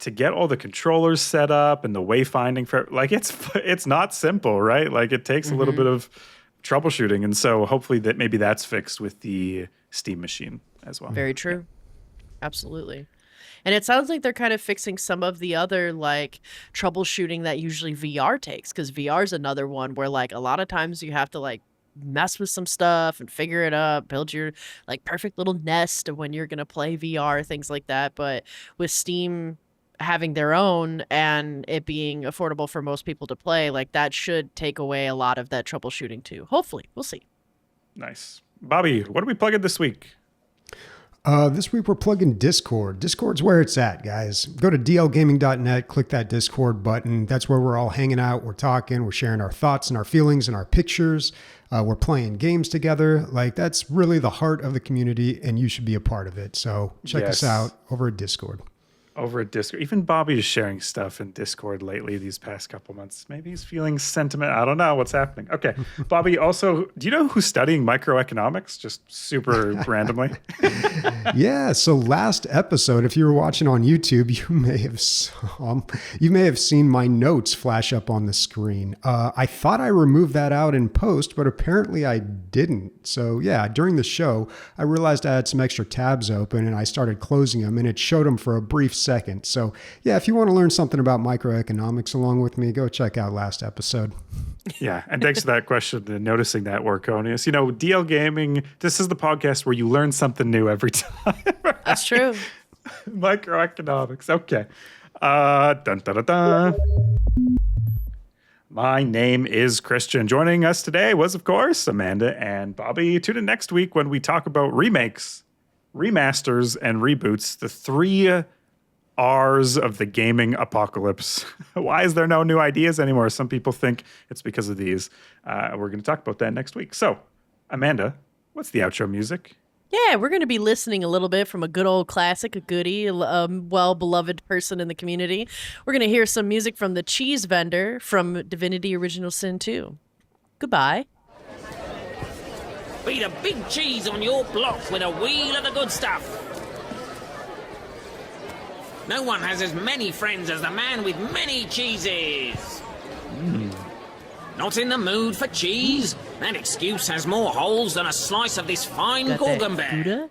to get all the controllers set up and the wayfinding for like it's not simple, right? Like it takes a little bit of troubleshooting, and so hopefully that maybe that's fixed with the Steam machine as well. Very true. Absolutely. And it sounds like they're kind of fixing some of the other like troubleshooting that usually VR takes, because VR is another one where like a lot of times you have to like mess with some stuff and figure it up, build your like perfect little nest of when you're going to play VR, things like that. But with Steam having their own and it being affordable for most people to play, like that should take away a lot of that troubleshooting too. Hopefully, we'll see. Nice. Bobby, what are we plugging this week? This week we're plugging Discord. Discord's where it's at, guys. Go to dlgaming.net, click that Discord button. That's where we're all hanging out. We're talking, we're sharing our thoughts and our feelings and our pictures. We're playing games together. Like that's really the heart of the community, and you should be a part of it. So check us out over at Discord. Over at Discord. Even Bobby is sharing stuff in Discord lately these past couple months. Maybe he's feeling sentiment. I don't know what's happening. Okay. Bobby, also, do you know who's studying microeconomics? Just super randomly. Yeah. So last episode, if you were watching on YouTube, you may have seen my notes flash up on the screen. I thought I removed that out in post, but apparently I didn't. So yeah, during the show, I realized I had some extra tabs open and I started closing them, and it showed them for a brief second. So yeah, if you want to learn something about microeconomics along with me, go check out last episode. Yeah, and thanks for that question and noticing that, Warconius. You know, DL Gaming, this is the podcast where you learn something new every time. Right? That's true. Microeconomics. Okay. Dun, dun, dun, dun. My name is Christian. Joining us today was, of course, Amanda and Bobby. Tune in next week when we talk about remakes, remasters, and reboots, the three R's of the gaming apocalypse. Why is there no new ideas anymore? Some people think it's because of these. We're going to talk about that next week. So, Amanda, what's the outro music? Yeah, we're going to be listening a little bit from a good old classic, a goodie, a well-beloved person in the community. We're going to hear some music from the Cheese Vendor from Divinity Original Sin 2. Goodbye. Be the big cheese on your block with a wheel of the good stuff. No one has as many friends as the man with many cheeses. Not in the mood for cheese? That excuse has more holes than a slice of this fine Got Gorgon that bear. Gouda?